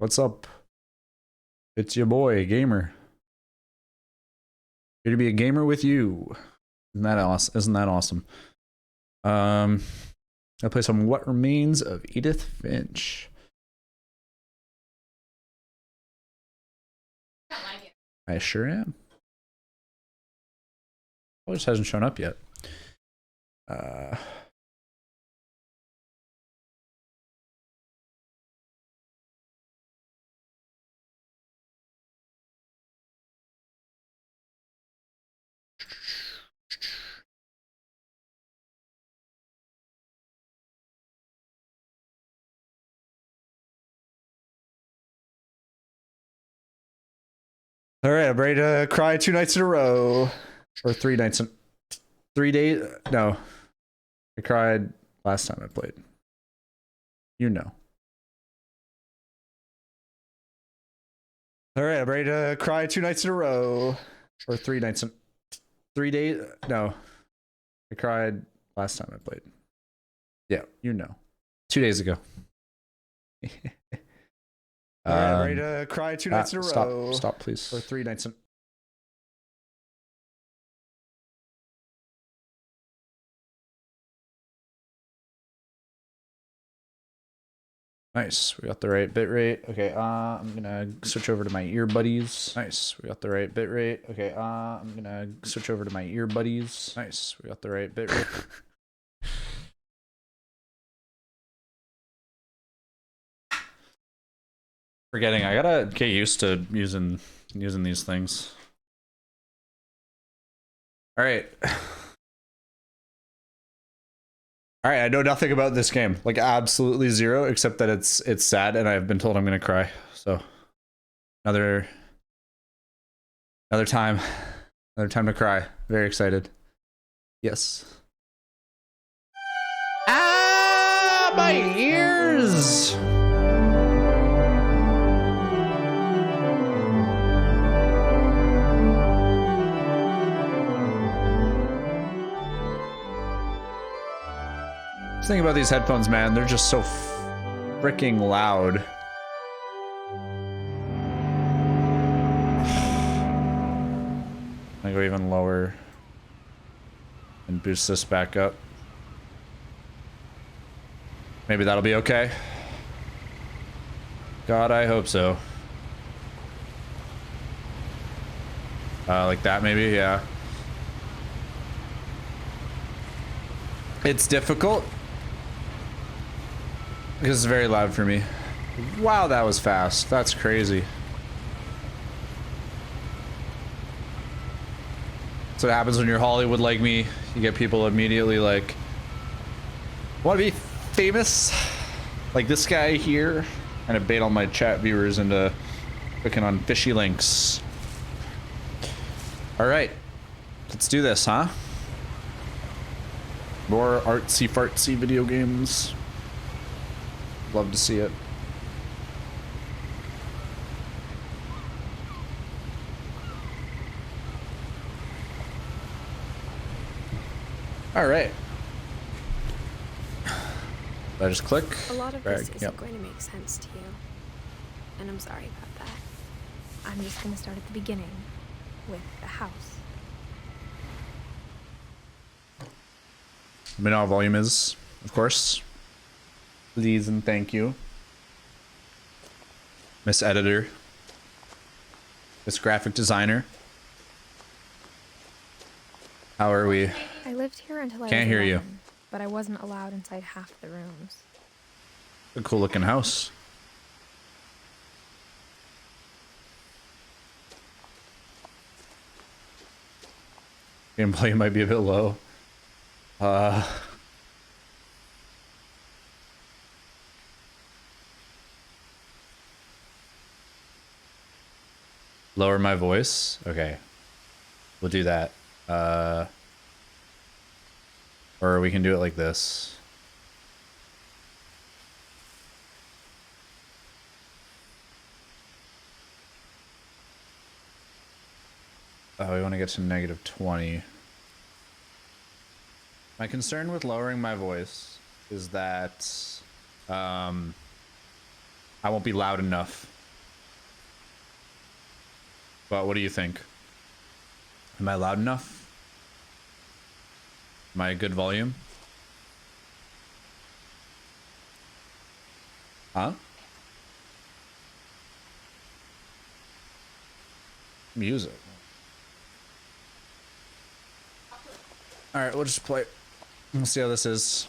What's up? It's your boy, Gamer. Here to be a gamer with you. Isn't that awesome? Isn't that awesome? I'll play some What Remains of Edith Finch. I sure am. Well, it just hasn't shown up yet. All right, I'm ready to cry 2 nights in a row. Or 3 nights in 3 days. No. I cried last time I played. You know. All right, I'm ready to cry 2 nights in a row. Or 3 nights in 3 days. No. I cried last time I played. Yeah, you know. 2 days ago. I'm ready to cry 2 nights in a row. Stop, please. Or 3 nights in. Nice, we got the right bit rate. Okay, I'm gonna switch over to my ear buddies. Nice, we got the right bit rate. Okay, I'm gonna switch over to my ear buddies. Nice, we got the right bit rate. Forgetting, I gotta get used to using these things. All right. All right, I know nothing about this game, like absolutely zero, except that it's sad, and I've been told I'm gonna cry. So another time to cry. Very excited. Yes. Ah, my ears. Thing about these headphones, man, they're just so freaking loud. I go even lower and boost this back up. Maybe that'll be okay. God, I hope so. Like that, maybe, yeah. It's difficult because it's very loud for me. Wow, that was fast. That's crazy. That's what happens when you're Hollywood like me. You get people immediately like, want to be famous? Like this guy here. And I bait all my chat viewers into clicking on fishy links. All right, let's do this, huh? More artsy fartsy video games. Love to see it. All right. I just click. A lot of this isn't going to make sense to you, and I'm sorry about that. I'm just going to start at the beginning with the house. Let me know how volume is, of course. Please and thank you. Miss Editor. Miss Graphic Designer. How are we? I lived here until I Can't was hear 11, you. but I wasn't allowed inside half the rooms. A cool looking house. Gameplay might be a bit low. Lower my voice? Okay. We'll do that. Or we can do it like this. Oh, we want to get to -20. My concern with lowering my voice is that I won't be loud enough But what do you think? Am I loud enough? Am I a good volume? Huh? Music. All right, we'll just play. We'll see how this is.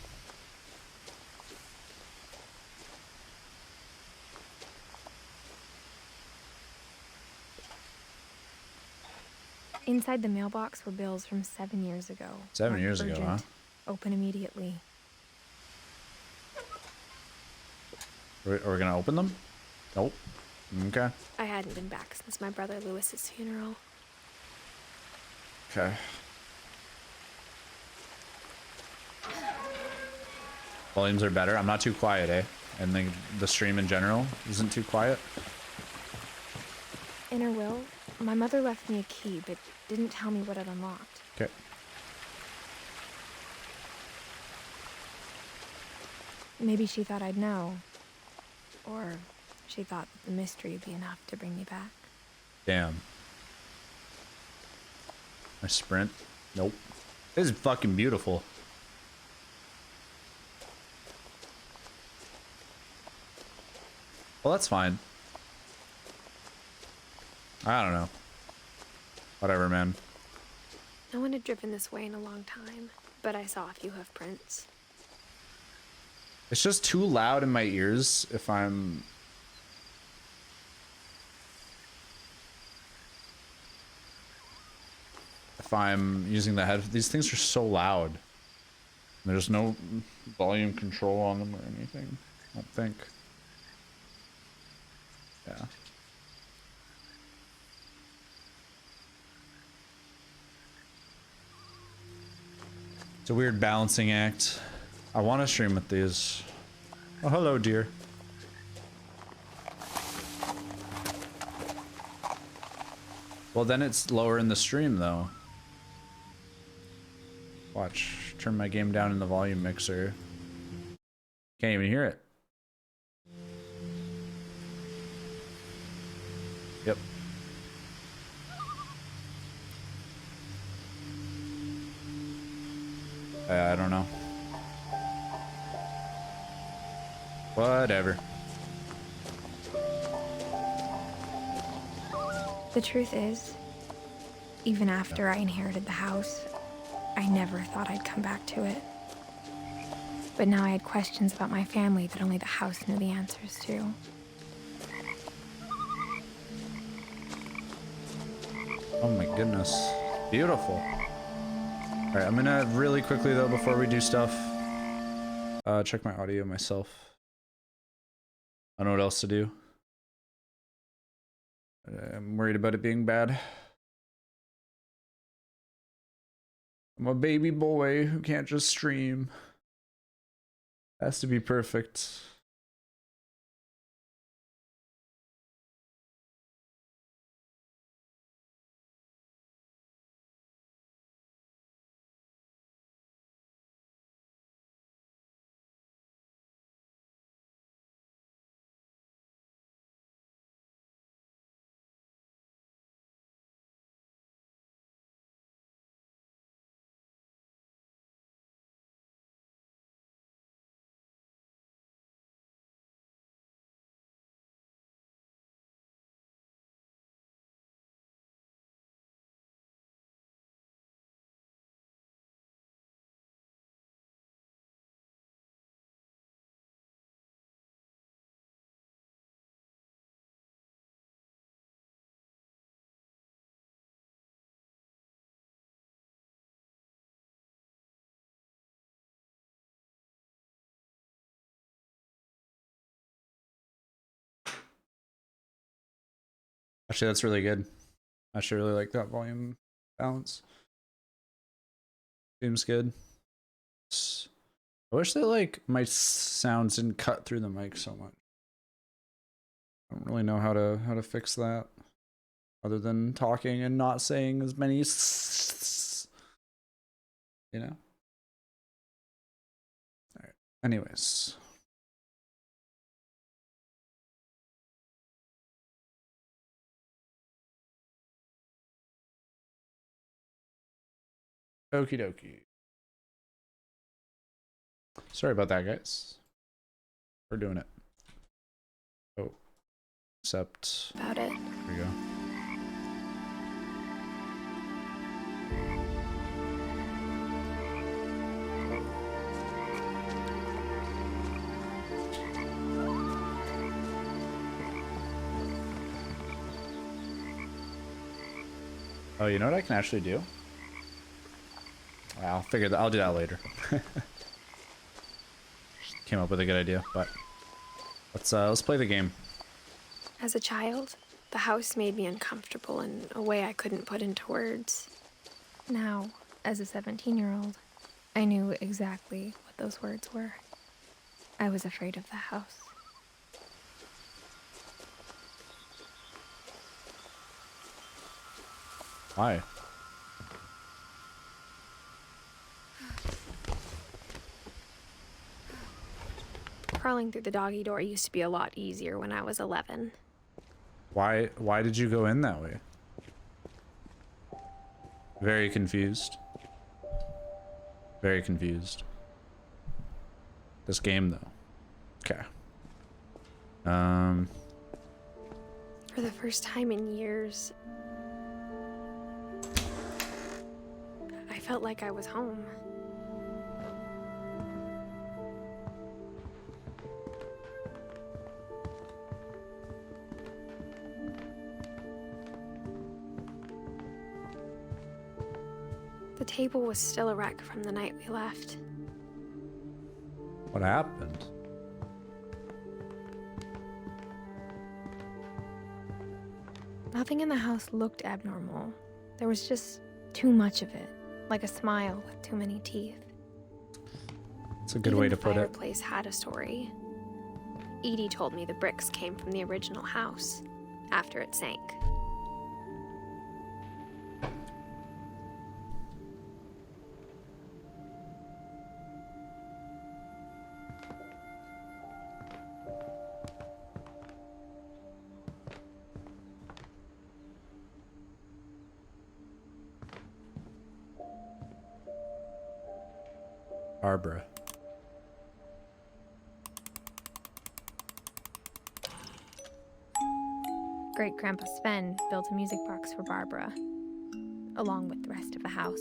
Inside the mailbox were bills from 7 years ago. 7 years ago, huh? Open immediately. Are we gonna open them? Nope. Okay. I hadn't been back since my brother Lewis's funeral. Okay. Volumes are better. I'm not too quiet, eh? And the stream in general isn't too quiet. In her will, my mother left me a key, but didn't tell me what it unlocked. Okay. Maybe she thought I'd know. Or she thought that the mystery would be enough to bring me back. Damn. My sprint. Nope. This is fucking beautiful. Well, that's fine. I don't know. Whatever, man. No one had driven this way in a long time, but I saw a few hoof prints. It's just too loud in my ears if I'm... using the head. These things are so loud. There's no volume control on them or anything, I don't think. Yeah. It's a weird balancing act. I want to stream with these. Oh, hello, dear. Well, then it's lower in the stream, though. Watch. Turn my game down in the volume mixer. Can't even hear it. Yep. I don't know. Whatever. The truth is, even after I inherited the house, I never thought I'd come back to it. But now I had questions about my family that only the house knew the answers to. Oh my goodness. Beautiful. Alright, I'm gonna really quickly though, before we do stuff, check my audio myself. I don't know what else to do. I'm worried about it being bad. I'm a baby boy who can't just stream. Has to be perfect. Actually, that's really good. I actually really like that volume balance. Seems good. I wish that like my sounds didn't cut through the mic so much. I don't really know how to fix that, other than talking and not saying as many you know. All right. Anyways. Okie dokie. Sorry about that, guys. We're doing it. Oh, except About it. here we go. Oh, you know what I can actually do? I'll figure that. I'll do that later. Came up with a good idea, but let's play the game. As a child, the house made me uncomfortable in a way I couldn't put into words. Now, as a 17-year-old, I knew exactly what those words were. I was afraid of the house. Why? Crawling through the doggy door used to be a lot easier when I was 11. Why did you go in that way? Very confused. Very confused. This game though. Okay. For the first time in years, I felt like I was home. The table was still a wreck from the night we left. What happened? Nothing in the house looked abnormal. There was just too much of it, like a smile with too many teeth. It's a good way to put it. The fireplace had a story. Edie told me the bricks came from the original house after it sank. Barbara. Great-Grandpa Sven built a music box for Barbara, along with the rest of the house.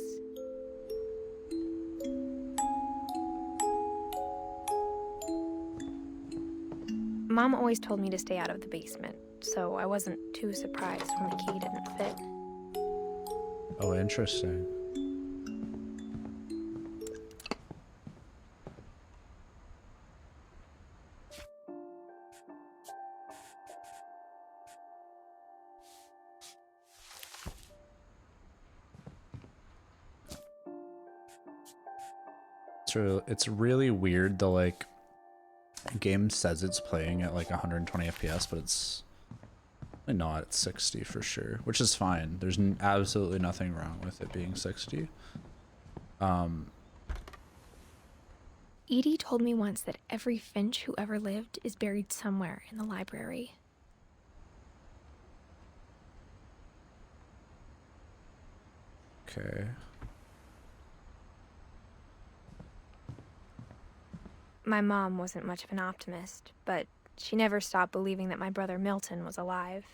Mom always told me to stay out of the basement, so I wasn't too surprised when the key didn't fit. Oh, interesting. It's really weird. The like game says it's playing at like 120 FPS, but it's not. It's 60 for sure, which is fine. There's absolutely nothing wrong with it being 60. Edie told me once that every Finch who ever lived is buried somewhere in the library. Okay. My mom wasn't much of an optimist, but she never stopped believing that my brother Milton was alive.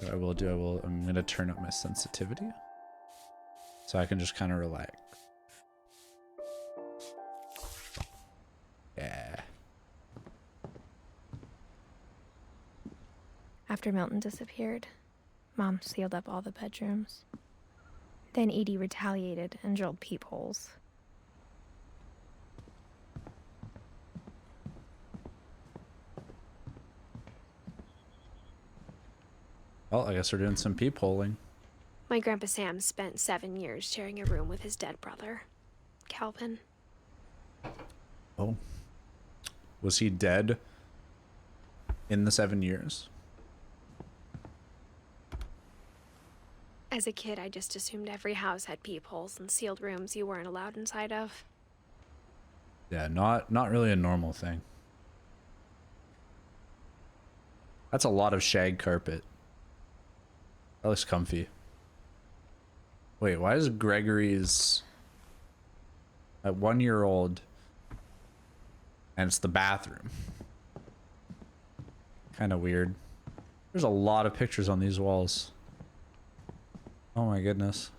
What I will, I'm gonna turn up my sensitivity so I can just kind of relax. Yeah. After Milton disappeared, Mom sealed up all the bedrooms. Then Edie retaliated and drilled peepholes. Well, I guess we're doing some peepholing. My Grandpa Sam spent 7 years sharing a room with his dead brother, Calvin. Oh. Was he dead in the 7 years? As a kid, I just assumed every house had peepholes and sealed rooms you weren't allowed inside of. Yeah, not really a normal thing. That's a lot of shag carpet. That looks comfy. Wait, why is Gregory's at 1-year-old and it's the bathroom? Kind of weird. There's a lot of pictures on these walls. Oh my goodness.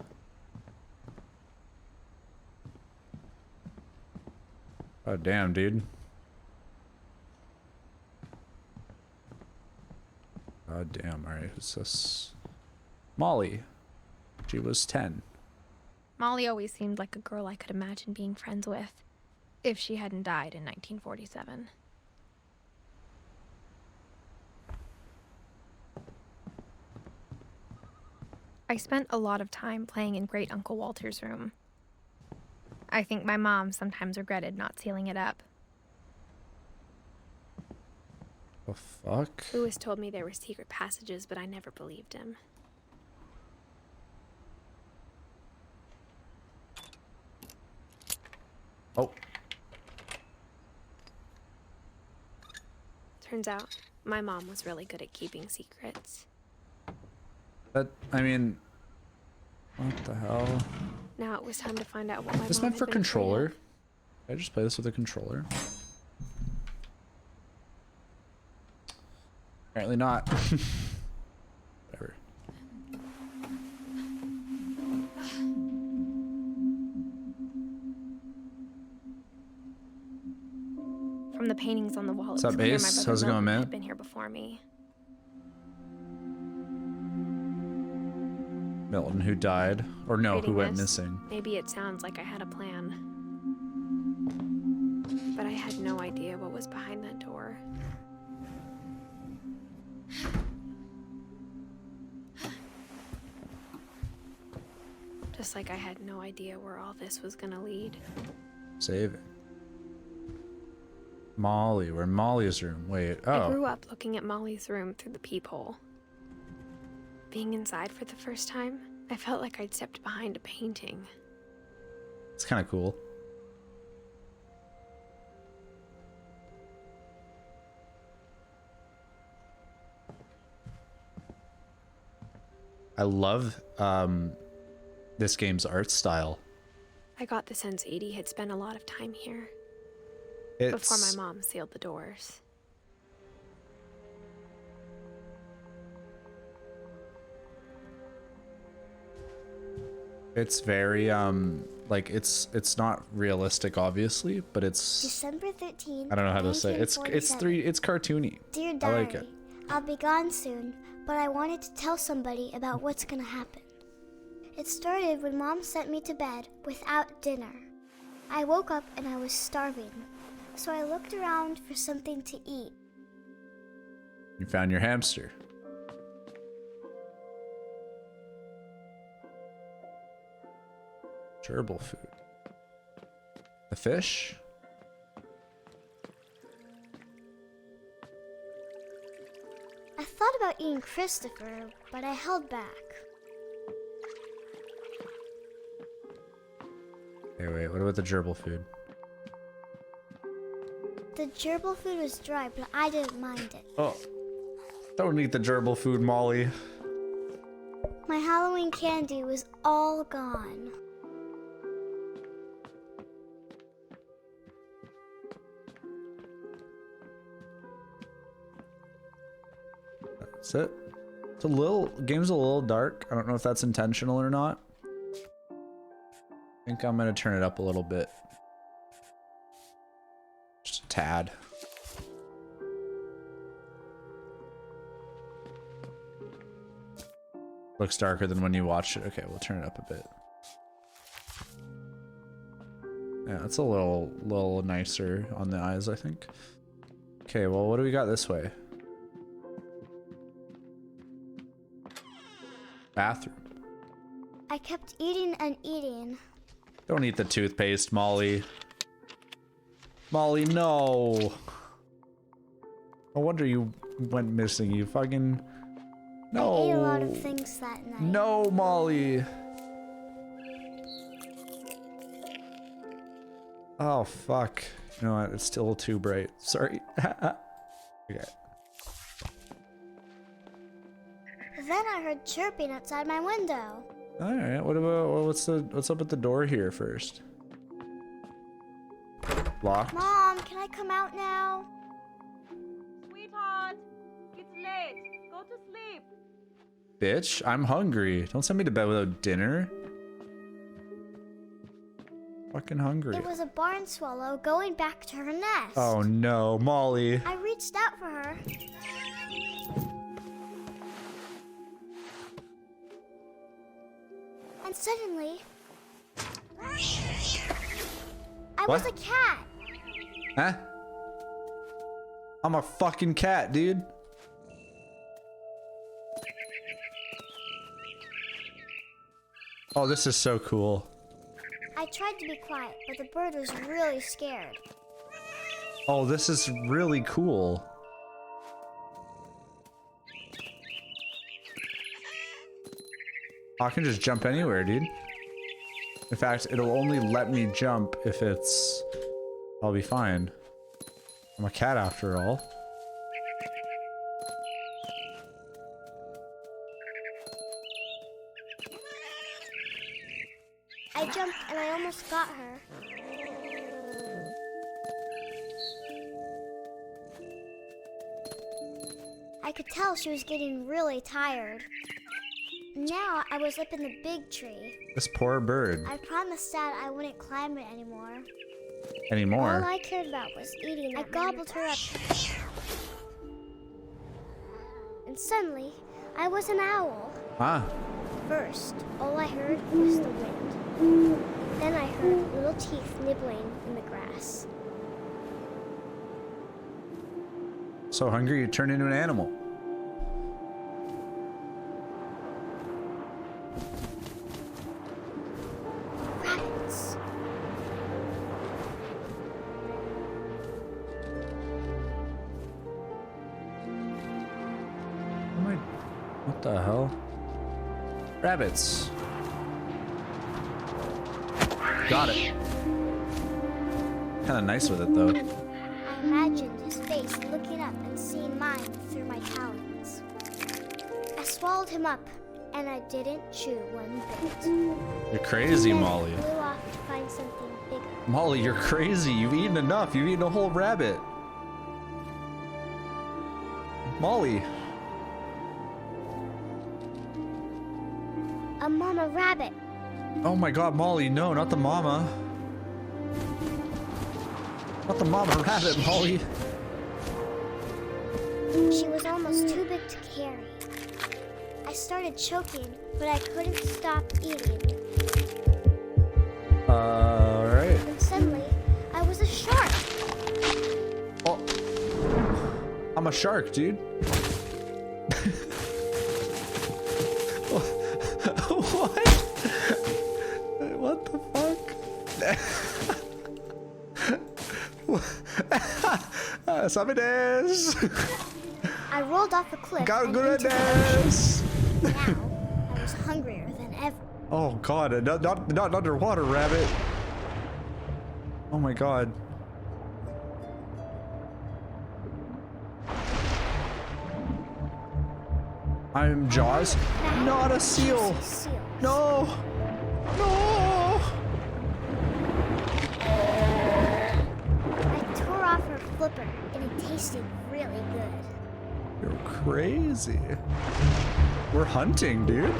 Oh damn, dude. God damn, alright, who's this? Molly. She was 10. Molly always seemed like a girl I could imagine being friends with, if she hadn't died in 1947. I spent a lot of time playing in Great Uncle Walter's room. I think my mom sometimes regretted not sealing it up. The fuck? Lewis told me there were secret passages, but I never believed him. Oh. Turns out, my mom was really good at keeping secrets. That, I mean, what the hell? Now it was time to find out what my This mom meant for had been afraid controller. of. Can I just play this with a controller? Apparently not. Whatever. From the paintings on the wall, What's it was up, clear my Ace? brother How's it going, Milton man? had been here before me. Milton, who died, or no, who Reading went this, missing. Maybe it sounds like I had a plan. But I had no idea what was behind that door. Just like I had no idea where all this was gonna lead. Save it. Molly, we're in Molly's room. Wait, I grew oh. up looking at Molly's room through the peephole. Being inside for the first time, I felt like I'd stepped behind a painting. It's kind of cool. I love this game's art style. I got the sense Edie had spent a lot of time here It's before my mom sealed the doors. It's very like it's not realistic obviously, but it's December 13th. I don't know how to say it. It's cartoony. Dear I Diary, like it. I'll be gone soon, but I wanted to tell somebody about what's gonna happen. It started when Mom sent me to bed without dinner. I woke up and I was starving, so I looked around for something to eat. You found your hamster. Gerbil food. The fish? I thought about eating Christopher, but I held back. Hey, wait, what about the gerbil food? The gerbil food was dry, but I didn't mind it. Oh. Don't eat the gerbil food, Molly. My Halloween candy was all gone. That's it. It's a little, game's a little dark. I don't know if that's intentional or not. I think I'm gonna turn it up a little bit. Just a tad. Looks darker than when you watch it. Okay, we'll turn it up a bit. Yeah, it's a little nicer on the eyes, I think. Okay, well, what do we got this way? Bathroom. I kept eating and eating. Don't eat the toothpaste, Molly. Molly, no. No wonder you went missing. You fucking... No. I ate a lot of things that night. No, Molly. Oh, fuck. You know what? It's still too bright. Sorry. Okay. Then I heard chirping outside my window. All right. What about what's up at the door here first? Locked. Mom, can I come out now? Sweetheart, it's late. Go to sleep. Bitch, I'm hungry. Don't send me to bed without dinner. Fucking hungry. It was a barn swallow going back to her nest. Oh no, Molly. I reached out for her. And suddenly, I was What? a cat. Huh? I'm a fucking cat, dude. Oh, this is so cool. I tried to be quiet, but the bird was really scared. Oh, this is really cool. I can just jump anywhere, dude. In fact, it'll only let me jump if it's... I'll be fine. I'm a cat after all. I jumped and I almost got her. I could tell she was getting really tired. Now I was up in the big tree. This poor bird. I promised Dad I wouldn't climb it anymore. Anymore. All I cared about was eating. I gobbled her up. And suddenly, I was an owl. Ah. First, all I heard was the wind. Then I heard little teeth nibbling in the grass. So hungry you turn into an animal. Rabbits. What the hell? Rabbits. Got it. Kinda nice with it though. I imagined his face looking up and seeing mine through my talons. I swallowed him up, and I didn't chew one bit. You're crazy, Then Molly. I flew off to find something bigger. Molly, you're crazy. You've eaten enough. You've eaten a whole rabbit. Molly. A mama rabbit. Oh my god, Molly, no, not the mama. Not the mama rabbit, Molly. She was almost too big to carry. I started choking, but I couldn't stop eating. Alright. And suddenly, I was a shark. Oh. I'm a shark, dude. What? What the fuck? Sabe des. I rolled off the cliff and Got into the ocean. des. Now, I was hungrier than ever. Oh god, not underwater rabbit. Oh my god. I'm Jaws, not a seal. Seal. No! No! I tore off her flipper, and it tasted really good. You're crazy. We're hunting, dude. I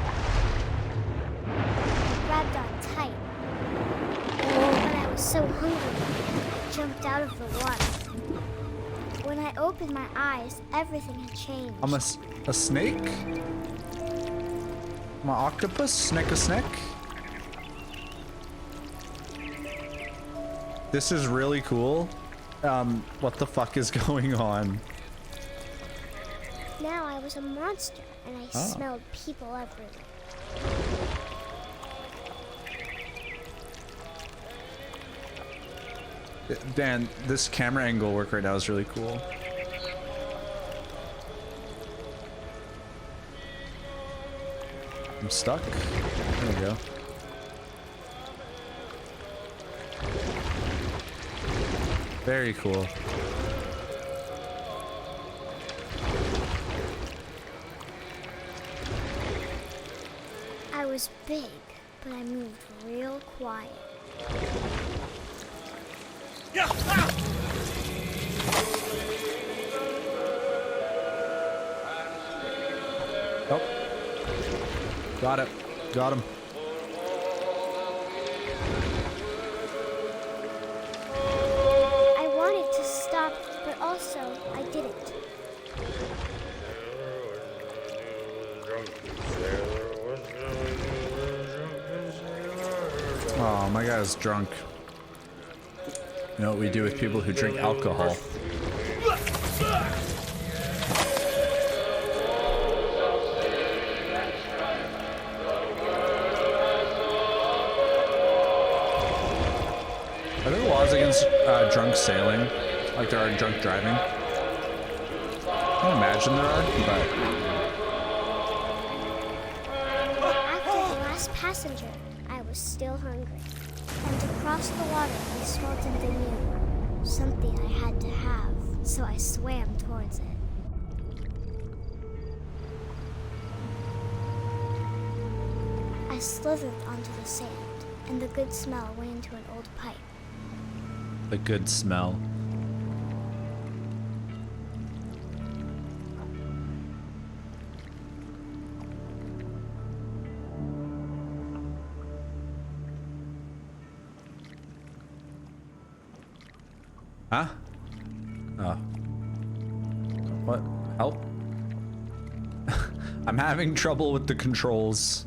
grabbed on tight. But I was so hungry, I jumped out of the water. When I opened my eyes, everything had changed. I'm a snake? I'm an octopus? Snake a snake? This is really cool. What the fuck is going on? Now I was a monster, and I smelled people everywhere. Dan, this camera angle work right now is really cool. I'm stuck. There we go. Very cool. I was big, but I moved real quiet. Oh. Got it. Got him. I wanted to stop, but also I didn't. Oh, my guy's drunk. You know what we do with people who drink alcohol? Are there laws against drunk sailing? Like there are drunk driving? I don't imagine there are, but... After the last passenger, I was still hungry. And across the water, I smelled something new. Something I had to have, so I swam towards it. I slithered onto the sand, and the good smell went into an old pipe. The good smell. Huh? Oh. What? Help? I'm having trouble with the controls.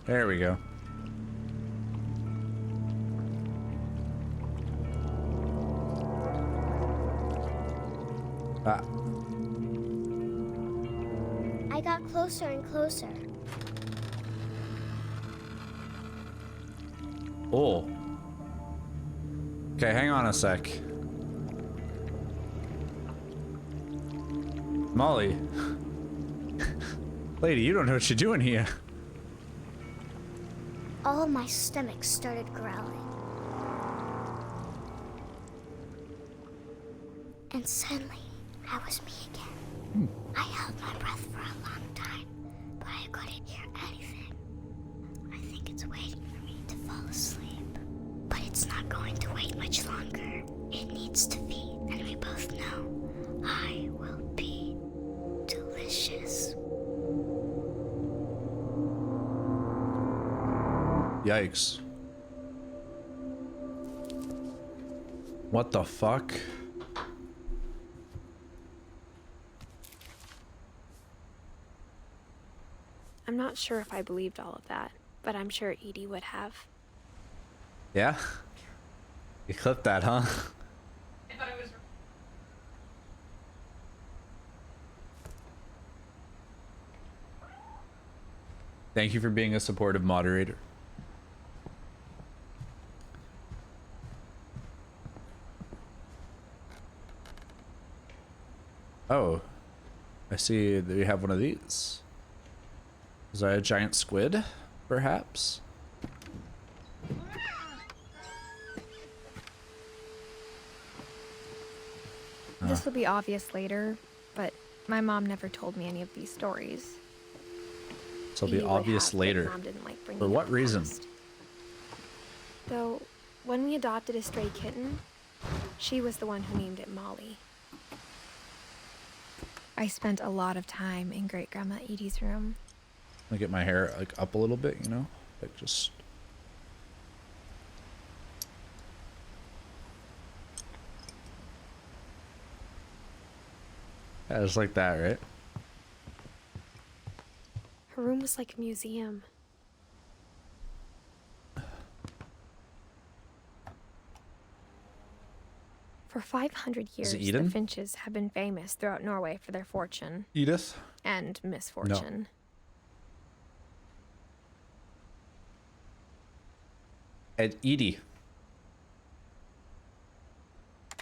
There we go. Ah. I got closer and closer. Oh. Okay, hang on a sec. Molly. Lady, you don't know what you're doing here. All my stomach started growling. And suddenly, I was me again. I held my breath for a long time, but I couldn't hear anything. I think it's waiting for me to fall asleep. But it's not going to wait much longer. It needs to feed, and we both know I will be delicious. Yikes. What the fuck? I'm not sure if I believed all of that, but I'm sure Edie would have. Yeah? You clipped that, huh? Thank you for being a supportive moderator. Oh, I see that we have one of these. Is that a giant squid, perhaps? This will be obvious later, but my mom never told me any of these stories. So it'll be Edie would obvious have, but later. Mom didn't like bringing For up what the reason? past. Though, when we adopted a stray kitten, she was the one who named it Molly. I spent a lot of time in Great Grandma Edie's room. I get my hair like up a little bit, you know, like just. Yeah, just like that, right? Her room was like a museum. For 500 years, the Eden? Finches have been famous throughout Norway for their fortune Edith? and misfortune. And Edie.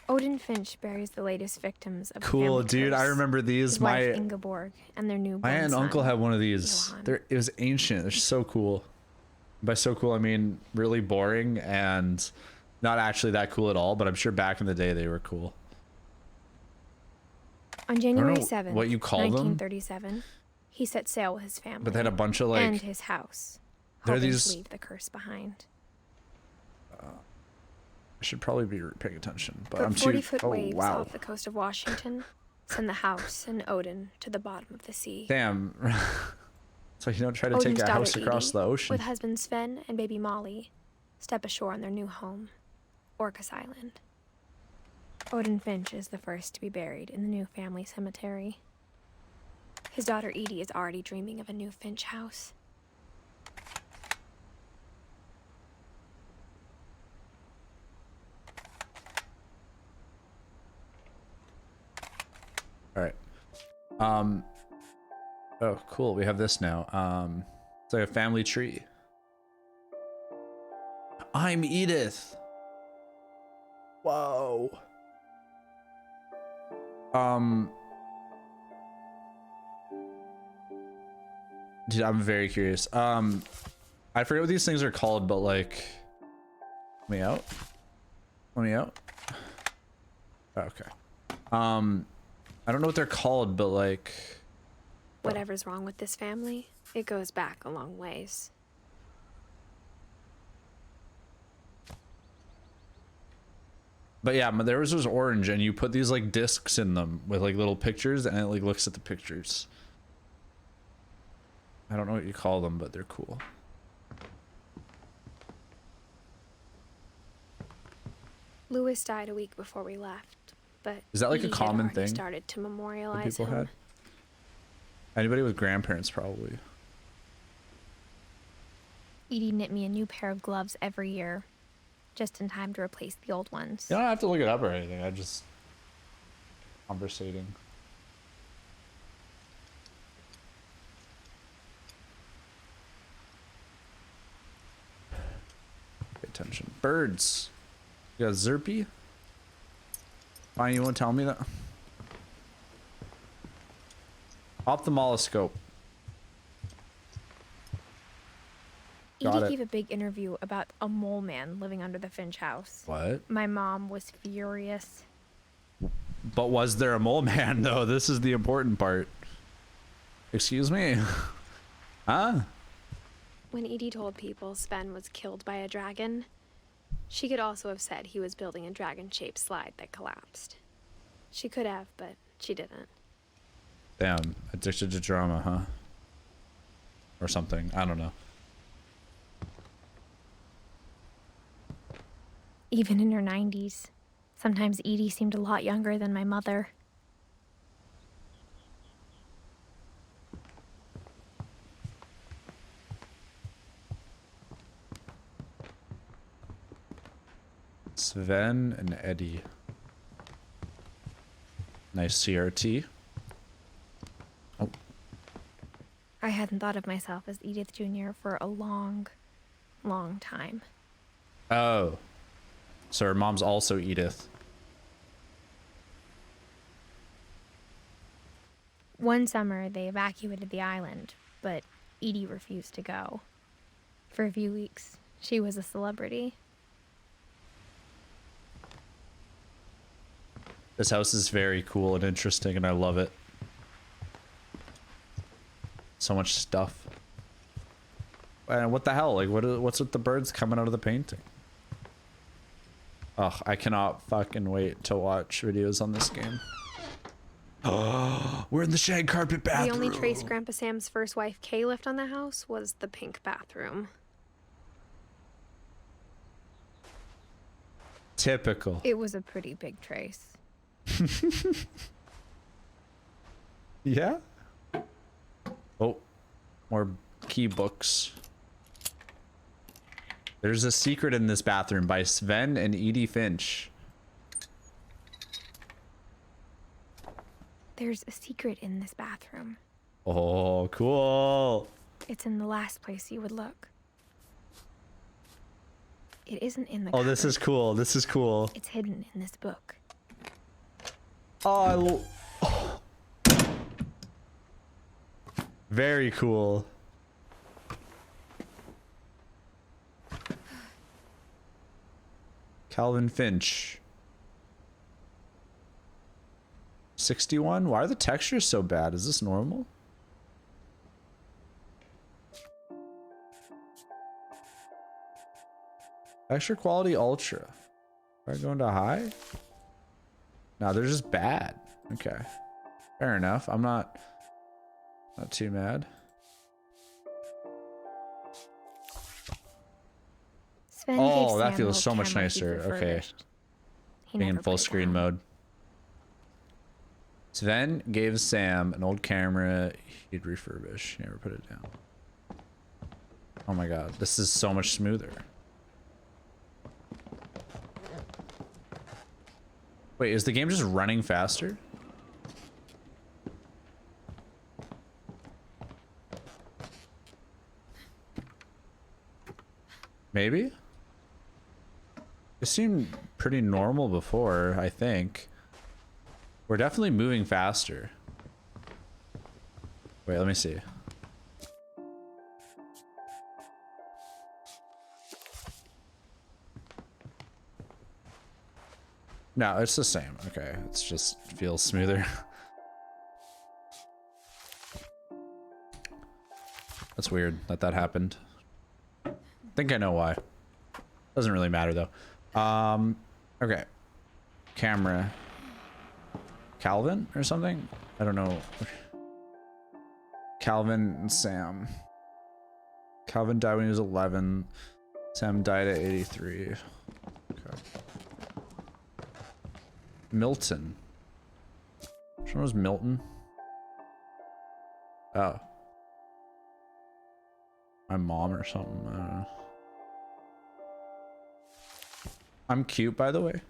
Odin Finch buries the latest victims of the Cool, family dude. I curse. remember these. His wife Ingeborg and their newborn My aunt and son, uncle had one of these. Johan. It was ancient. They're so cool. By so cool, I mean really boring and not actually that cool at all, but I'm sure back in the day they were cool. On January know 7th, what you call them, 1937, he set sail with his family. but they had a bunch of like, and his house, there are hoping these. to leave the curse behind. I should probably be paying attention, but But I'm too. 40-foot Oh waves wow! off the coast of Washington send the house and Odin to the bottom of the sea. Damn. So you don't try to Odin's take a daughter house across Edie, the ocean. with husband Sven and baby Molly, step ashore on their new home, Orcas Island. Odin Finch is the first to be buried in the new family cemetery. His daughter Edie is already dreaming of a new Finch house. All right. Oh, cool. We have this now. It's like a family tree. I'm Edith. Whoa. Dude, I'm very curious. I forget what these things are called, but like, let me out. Let me out. Okay. I don't know what they're called, but like, Whatever's wrong with this family, it goes back a long ways. but yeah, theirs was orange, and you put these like discs in them with like little pictures, and it like looks at the pictures. I don't know what you call them, but they're cool. Lewis died a week before we left, but Is that like a Edie had common already thing started to that memorialize people him. had? Anybody with grandparents probably. Edie knit me a new pair of gloves every year, just in time to replace the old ones. You don't have to look it up or anything. I just conversating. Pay attention. Birds. You got Zerpy? Fine, you won't tell me that? Ophthalmoscope. Got Edie it. gave a big interview about a mole man living under the Finch house. What? My mom was furious. But was there a mole man though? This is the important part. Excuse me? Huh? When Edie told people Sven was killed by a dragon, she could also have said he was building a dragon-shaped slide that collapsed. She could have, but she didn't. Damn, addicted to drama, huh? Or something. I don't know. Even in her 90s, sometimes Edie seemed a lot younger than my mother. Sven and Eddie. Nice CRT. Oh, I hadn't thought of myself as Edith Jr. for a long, long time. oh. So her mom's also Edith. One summer, they evacuated the island, but Edie refused to go. For a few weeks, she was a celebrity. This house is very cool and interesting, and I love it. So much stuff. And what the hell? Like, what's with the birds coming out of the painting? Ugh, I cannot fucking wait to watch videos on this game. Oh, we're in the shag carpet bathroom. The only trace Grandpa Sam's first wife, Kay, left on the house was the pink bathroom. Typical. It was a pretty big trace. Yeah? Oh, more key books. There's a Secret in This Bathroom by Sven and Edie Finch. There's a secret in this bathroom. Oh, cool. It's in the last place you would look. It isn't in the Oh, this is cupboard. cool. This is cool. It's hidden in this book. Oh, very cool. Calvin Finch. 61? Why are the textures so bad? Is this normal? Texture quality ultra. Are I going to high? No, they're just bad. Okay. Fair enough. I'm not too mad. Sven Oh, gave that Sam feels an so old much camera nicer. he Okay. refurbished. He Being in never full put it screen down. mode. Sven gave Sam an old camera he'd refurbish. He never put it down. Oh my god, this is so much smoother. Wait, is the game just running faster? Maybe? It seemed pretty normal before, I think. We're definitely moving faster. Wait, let me see. No, it's the same. Okay, it's just feels smoother. That's weird that that happened. I think I know why. Doesn't really matter though. Okay. Camera. Calvin or something? I don't know. Calvin and Sam. Calvin died when he was 11. Sam died at 83. Okay. Milton. Which one was Milton? Oh. My mom or something. I don't know. I'm cute, by the way.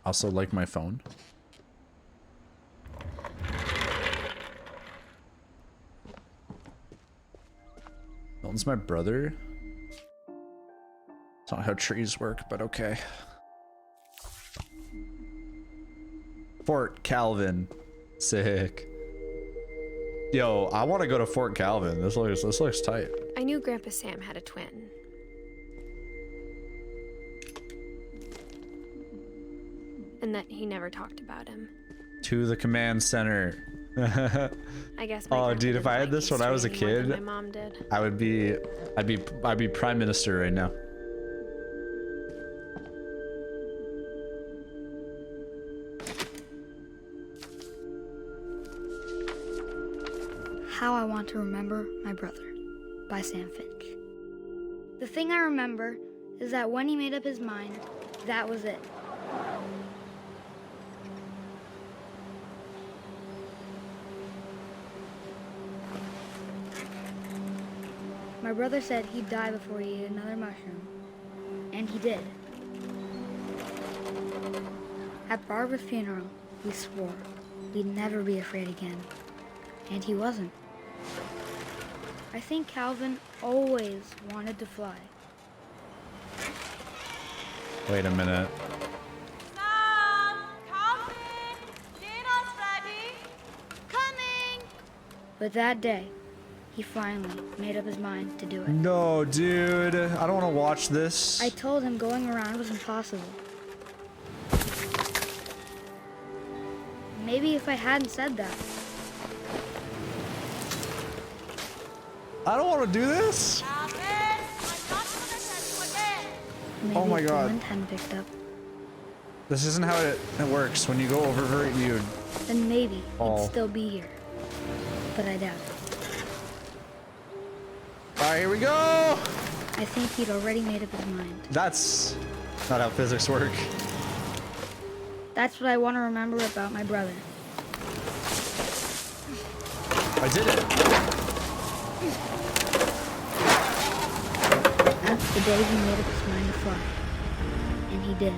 Also like my phone. Milton's my brother. It's not how trees work, but okay. Fort Calvin. Sick. Yo, I want to go to Fort Calvin. This looks tight. I knew Grandpa Sam had a twin. And that he never talked about him. To the command center. I guess my Oh, grandpa dude, if didn't I had like this when I was a history any more kid, than my mom did. I'd be prime minister right now. How I Want to Remember My Brother by Sam Finch. The thing I remember is that when he made up his mind, that was it. My brother said he'd die before he ate another mushroom, and he did. At Barbara's funeral, we swore we'd never be afraid again, and he wasn't. I think Calvin always wanted to fly. Wait a minute. Sam, Calvin, dinner's ready. Coming! But that day, he finally made up his mind to do it. No, dude. I don't want to watch this. I told him going around was impossible. Maybe if I hadn't said that. I don't want to do this. Calvin, I'm not gonna tell you again. Maybe Oh my if the God. wind hadn't picked up, This isn't how it works. When you go over very mute. then maybe Oh. he'd still be here. But I doubt it. All right, here we go. I think he'd already made up his mind. That's not how physics work. That's what I want to remember about my brother. I did it. The day he made up his mind to fly. And he did.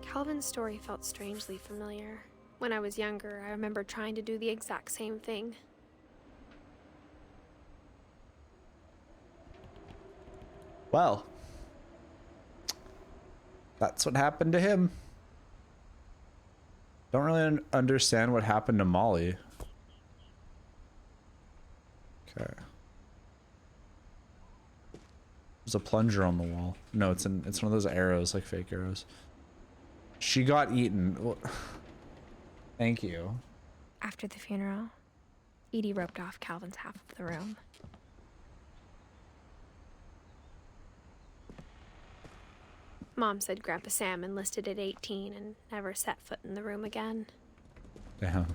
Calvin's story felt strangely familiar. When I was younger, I remember trying to do the exact same thing. Well, That's what happened to him. Don't really understand what happened to Molly. Okay. There's a plunger on the wall. No, it's one of those arrows, like fake arrows. She got eaten. Well, thank you. After the funeral, Edie roped off Calvin's half of the room. Mom said Grandpa Sam enlisted at 18 and never set foot in the room again. Damn.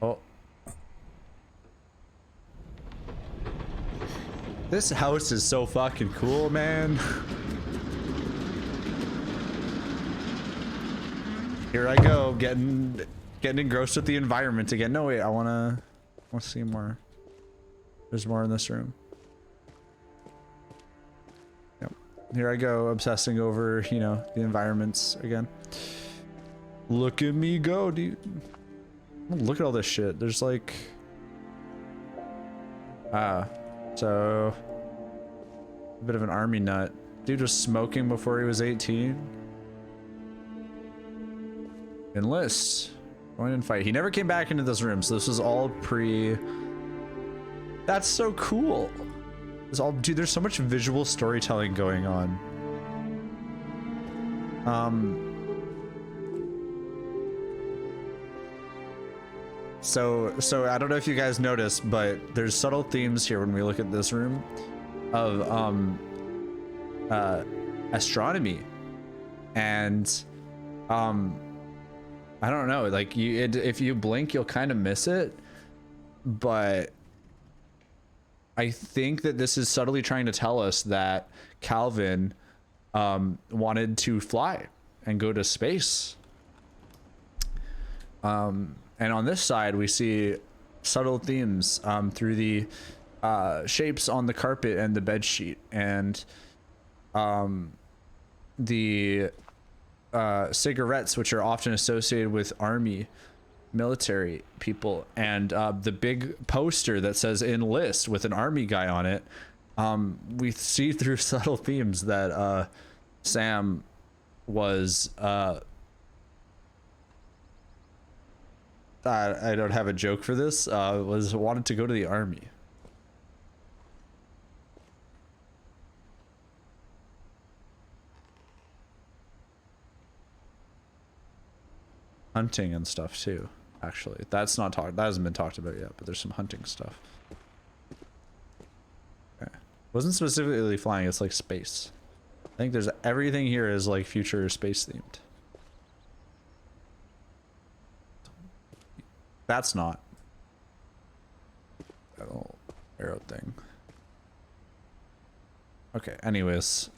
Oh. This house is so fucking cool, man. Here I go, getting engrossed with the environment again. No, wait, I wanna see more. There's more in this room. Yep. Here I go, obsessing over, you know, the environments again. Look at me go, dude. Look at all this shit. There's like... so... a bit of an army nut. Dude was smoking before he was 18. Enlist. Join and fight. He never came back into this room, so this was all pre... That's so cool. It's all... Dude, there's so much visual storytelling going on. So I don't know if you guys noticed, but there's subtle themes here when we look at this room of astronomy, and I don't know, like if you blink you'll kind of miss it, but I think that this is subtly trying to tell us that Calvin wanted to fly and go to space. And on this side, we see subtle themes through the shapes on the carpet and the bed sheet, and the cigarettes, which are often associated with army, military people, and the big poster that says enlist with an army guy on it. We see through subtle themes that Sam was I don't have a joke for this, was wanted to go to the army. Hunting and stuff too, actually. That hasn't been talked about yet, but there's some hunting stuff. Okay. Wasn't specifically flying, it's like space. I think there's everything here is like future space themed. That's not that little arrow thing. Okay, anyways,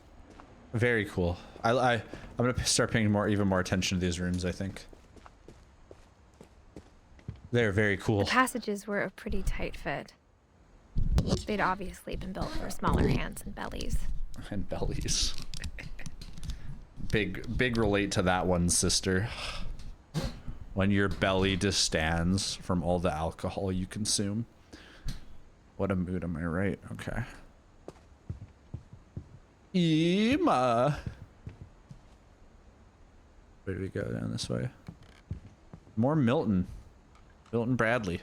very cool. I'm gonna start paying even more attention to these rooms, I think. They're very cool. The passages were a pretty tight fit. They'd obviously been built for smaller hands and bellies. And bellies. Big relate to that one, sister. When your belly distends from all the alcohol you consume. What a mood, am I right? Okay. Ema. Where do we go? Down this way. More Milton. Milton Bradley.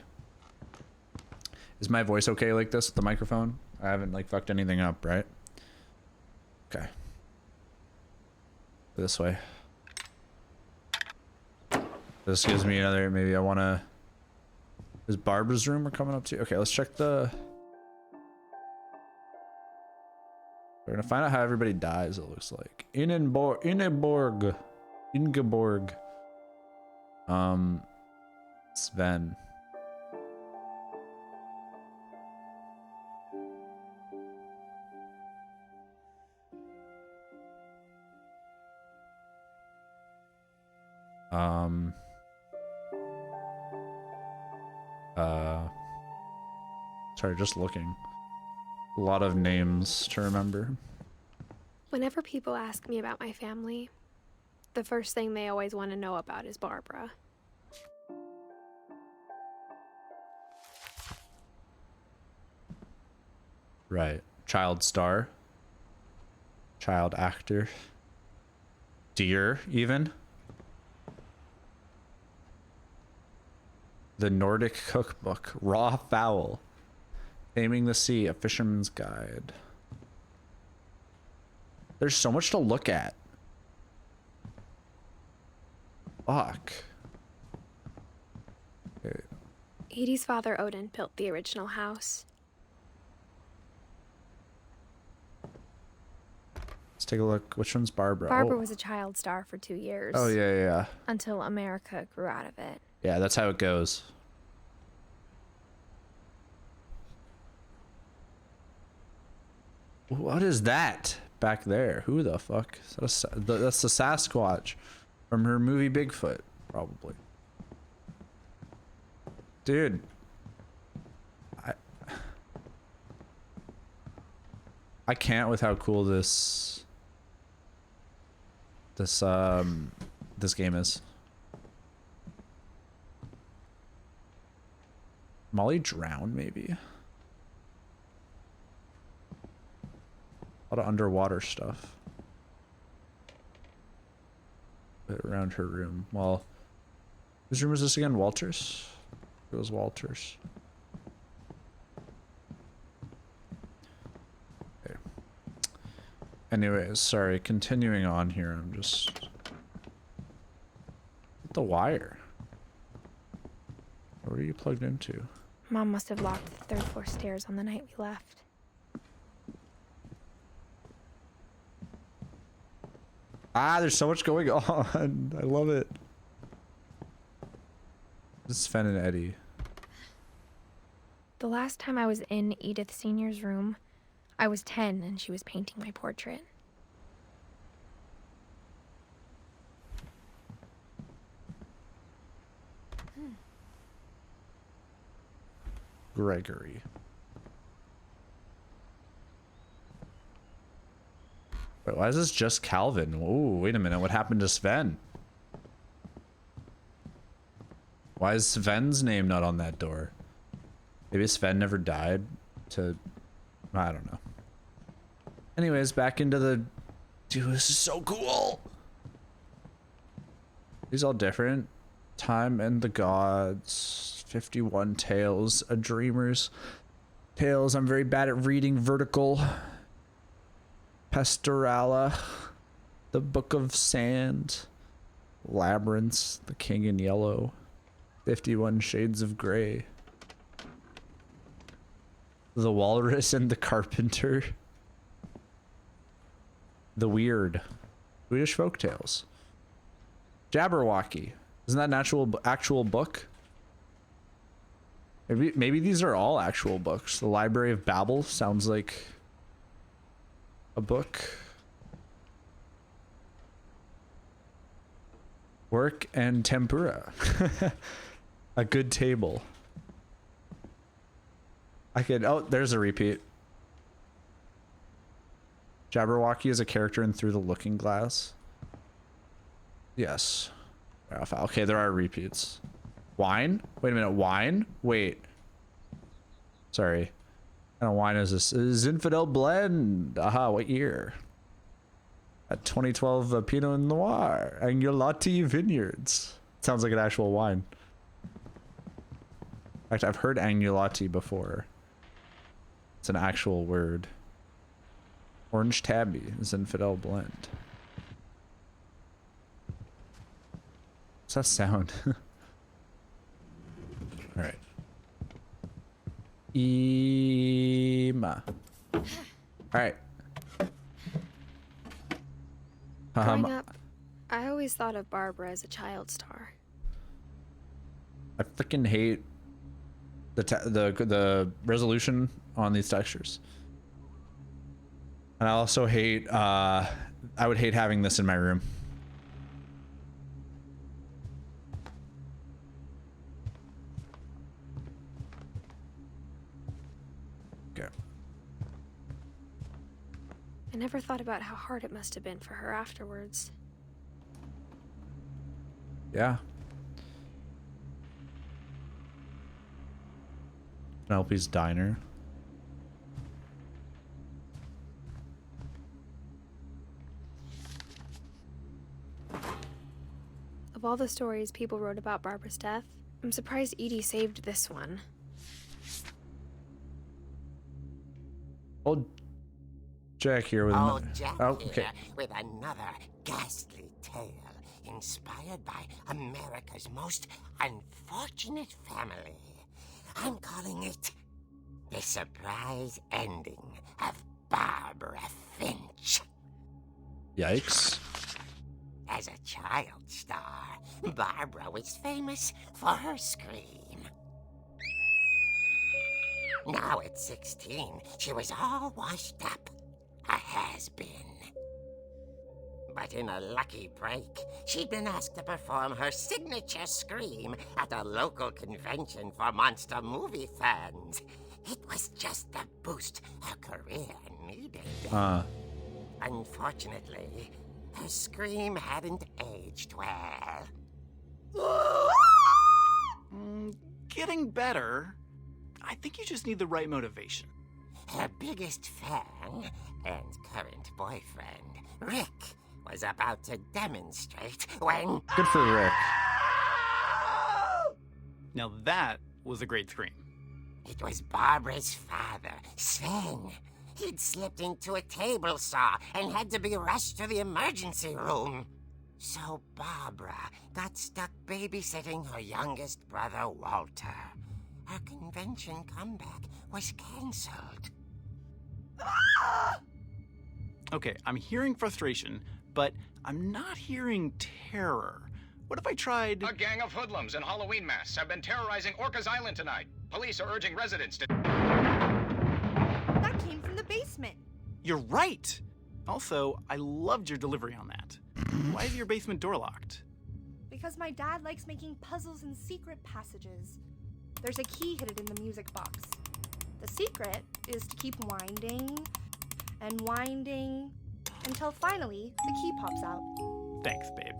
Is my voice okay like this with the microphone? I haven't like fucked anything up, right? Okay. This way. This gives me another, maybe I want to... Is Barbara's room we're coming up to? Okay, let's check the... We're gonna find out how everybody dies, it looks like. Ingeborg. Sven. Sorry, just looking. A lot of names to remember. Whenever people ask me about my family, The first thing they always want to know about is Barbara. Right. Child star. Child actor. Deer, even. The Nordic Cookbook. Raw fowl. Taming the Sea, A Fisherman's Guide. There's so much to look at. Fuck. Okay. Edie's father, Odin, built the original house. Let's take a look. Which one's Barbara? Barbara Oh. was a child star for 2 years. Oh, yeah, yeah, yeah. Until America grew out of it. Yeah, that's how it goes. What is that back there? Who the fuck? Is that that's the Sasquatch from her movie Bigfoot, probably. Dude. I can't with how cool this game is. Molly drowned, maybe. A lot of underwater stuff around her room. Well, whose room is this again? Walter's? It was Walter's. Okay. Anyways, sorry, continuing on here, I'm just... the wire. What are you plugged into? Mom must have locked the third floor stairs on the night we left. Ah, there's so much going on. I love it. This is Fen and Eddie. The last time I was in Edith Sr.'s room, I was 10 and she was painting my portrait. Gregory. Wait, why is this just Calvin? Oh, wait a minute. What happened to Sven? Why is Sven's name not on that door? Maybe Sven never died to... I don't know. Anyways, back into the... Dude, this is so cool! These all different. Time and the Gods. 51 Tales. A Dreamer's Tales. I'm very bad at reading vertical. Pastorala. The Book of Sand. Labyrinths. The King in Yellow. 51 Shades of Grey. The Walrus and the Carpenter. The Weird. Swedish Folktales. Jabberwocky. Isn't that an actual book? Maybe these are all actual books. The Library of Babel sounds like a book. Work and tempura. A good table. I could... Oh, there's a repeat. Jabberwocky is a character in Through the Looking Glass. Yes. Okay, there are repeats. Wine? Wait a minute, wine? Wait. Sorry. What kind of wine is this? Is Infidel Blend. Aha, what year? At 2012 Pinot Noir. Angulotti Vineyards. Sounds like an actual wine. In fact, I've heard Angulotti before. It's an actual word. Orange Tabby is Infidel Blend. What's that sound? All right. Ema. All right. Growing up, I always thought of Barbara as a child star. I freaking hate the resolution on these textures. And I also hate I would hate having this in my room. Okay. I never thought about how hard it must have been for her afterwards. Yeah. Penelope's Diner. Of all the stories people wrote about Barbara's death, I'm surprised Edie saved this one. Old Jack here with Oh, another. Jack Oh, here okay. with another ghastly tale inspired by America's most unfortunate family. I'm calling it The Surprise Ending of Barbara Finch. Yikes. As a child star, Barbara was famous for her scream. Now at 16, she was all washed up, a has-been. But in a lucky break, she'd been asked to perform her signature scream at a local convention for monster movie fans. It was just the boost her career needed. Unfortunately, her scream hadn't aged well. Getting better. I think you just need the right motivation. Her biggest fan and current boyfriend, Rick, was about to demonstrate when... Good for Rick. Now that was a great scream. It was Barbara's father, Sven. He'd slipped into a table saw and had to be rushed to the emergency room. So Barbara got stuck babysitting her youngest brother, Walter. Her convention comeback was cancelled. Okay, I'm hearing frustration, but I'm not hearing terror. What if I tried... A gang of hoodlums in Halloween masks have been terrorizing Orcas Island tonight. Police are urging residents to... That came from the basement. You're right! Also, I loved your delivery on that. Why is your basement door locked? Because my dad likes making puzzles and secret passages. There's a key hidden in the music box. The secret is to keep winding and winding until finally the key pops out. Thanks, babe.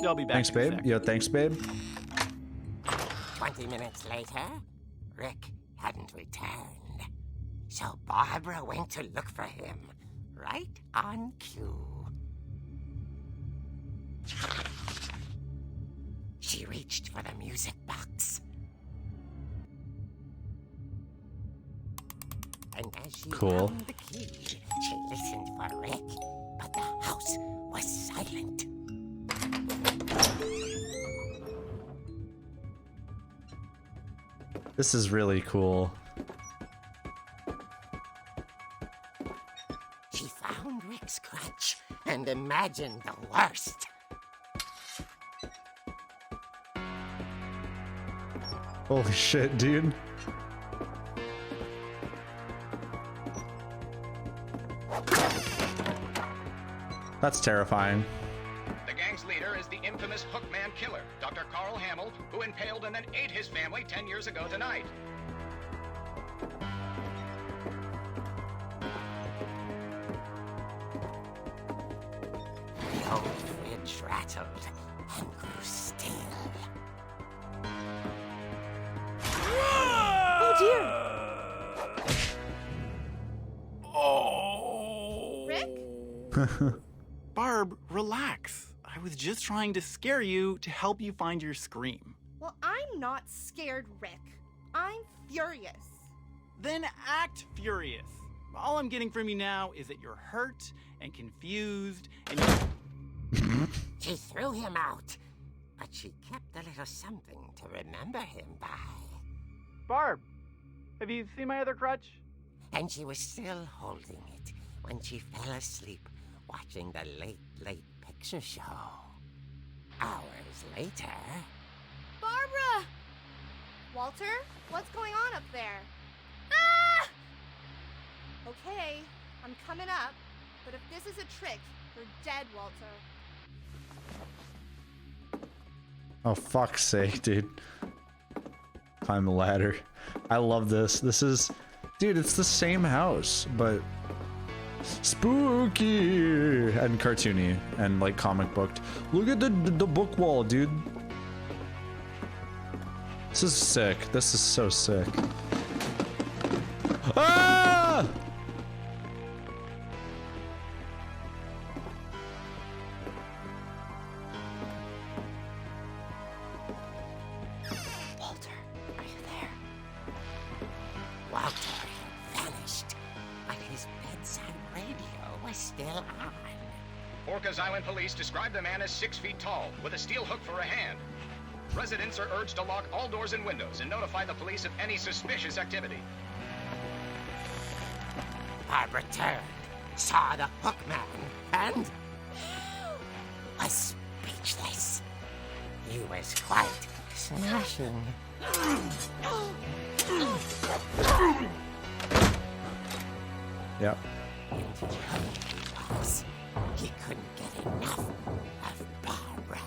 I'll be back. Thanks, in a babe. sec. Yeah, thanks, babe. 20 minutes later, Rick hadn't returned. So Barbara went to look for him, right on cue. She reached for the music box. And as she Cool. found the key, she listened for Rick, but the house was silent. This is really cool. She found Rick's crutch and imagined the worst. Holy shit, dude. That's terrifying. The gang's leader is the infamous Hookman killer, Dr. Carl Hamill, who impaled and then ate his family 10 years ago tonight. The old fridge rattled and grew still. Oh dear! Oh! Rick? Barb, relax. I was just trying to scare you to help you find your scream. Well, I'm not scared, Rick. I'm furious. Then act furious. All I'm getting from you now is that you're hurt and confused and She threw him out, but she kept a little something to remember him by. Barb, have you seen my other crutch? And she was still holding it when she fell asleep watching the late picture show. Hours later... Barbara! Walter, what's going on up there? Ah! Okay, I'm coming up, but if this is a trick, you're dead, Walter. Oh, fuck's sake, dude. Climb the ladder. I love this. This is... Dude, it's the same house, but... spooky! And cartoony. And, like, comic booked. Look at the book wall, dude. This is sick. This is so sick. Ah! Walter, are you there? Walter had vanished, but his bedside radio was still on. Orcas Island police describe the man as 6 feet tall, with a steel hook for a hand. Residents are urged to lock all doors and windows and notify the police of any suspicious activity. Barbara turned, saw the hook man, and was speechless. He was quite smashing. Yep. He couldn't get enough of Barbara.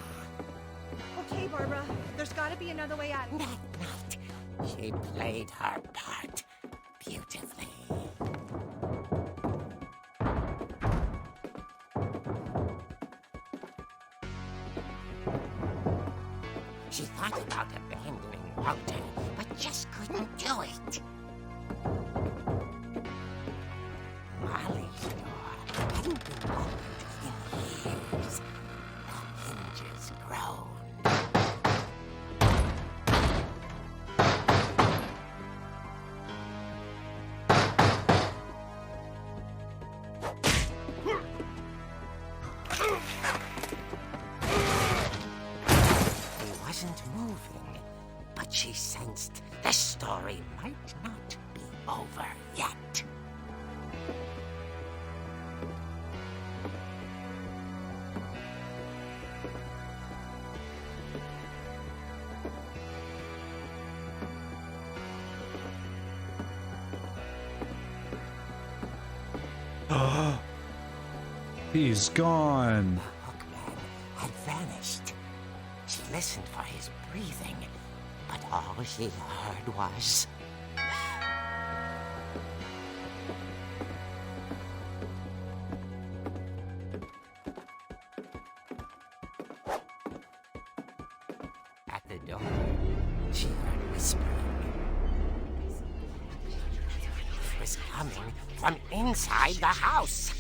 Okay, Barbara, there's gotta be another way out. That night, she played her part beautifully. She thought about abandoning Walter, but just couldn't do it. Molly's door hadn't been opened in years. The hinges groaned. He wasn't moving, but she sensed the story might not be over yet. He's gone. The hookman had vanished. She listened for his breathing, but all she heard was... At the door, she heard whispering. It was coming from inside the house.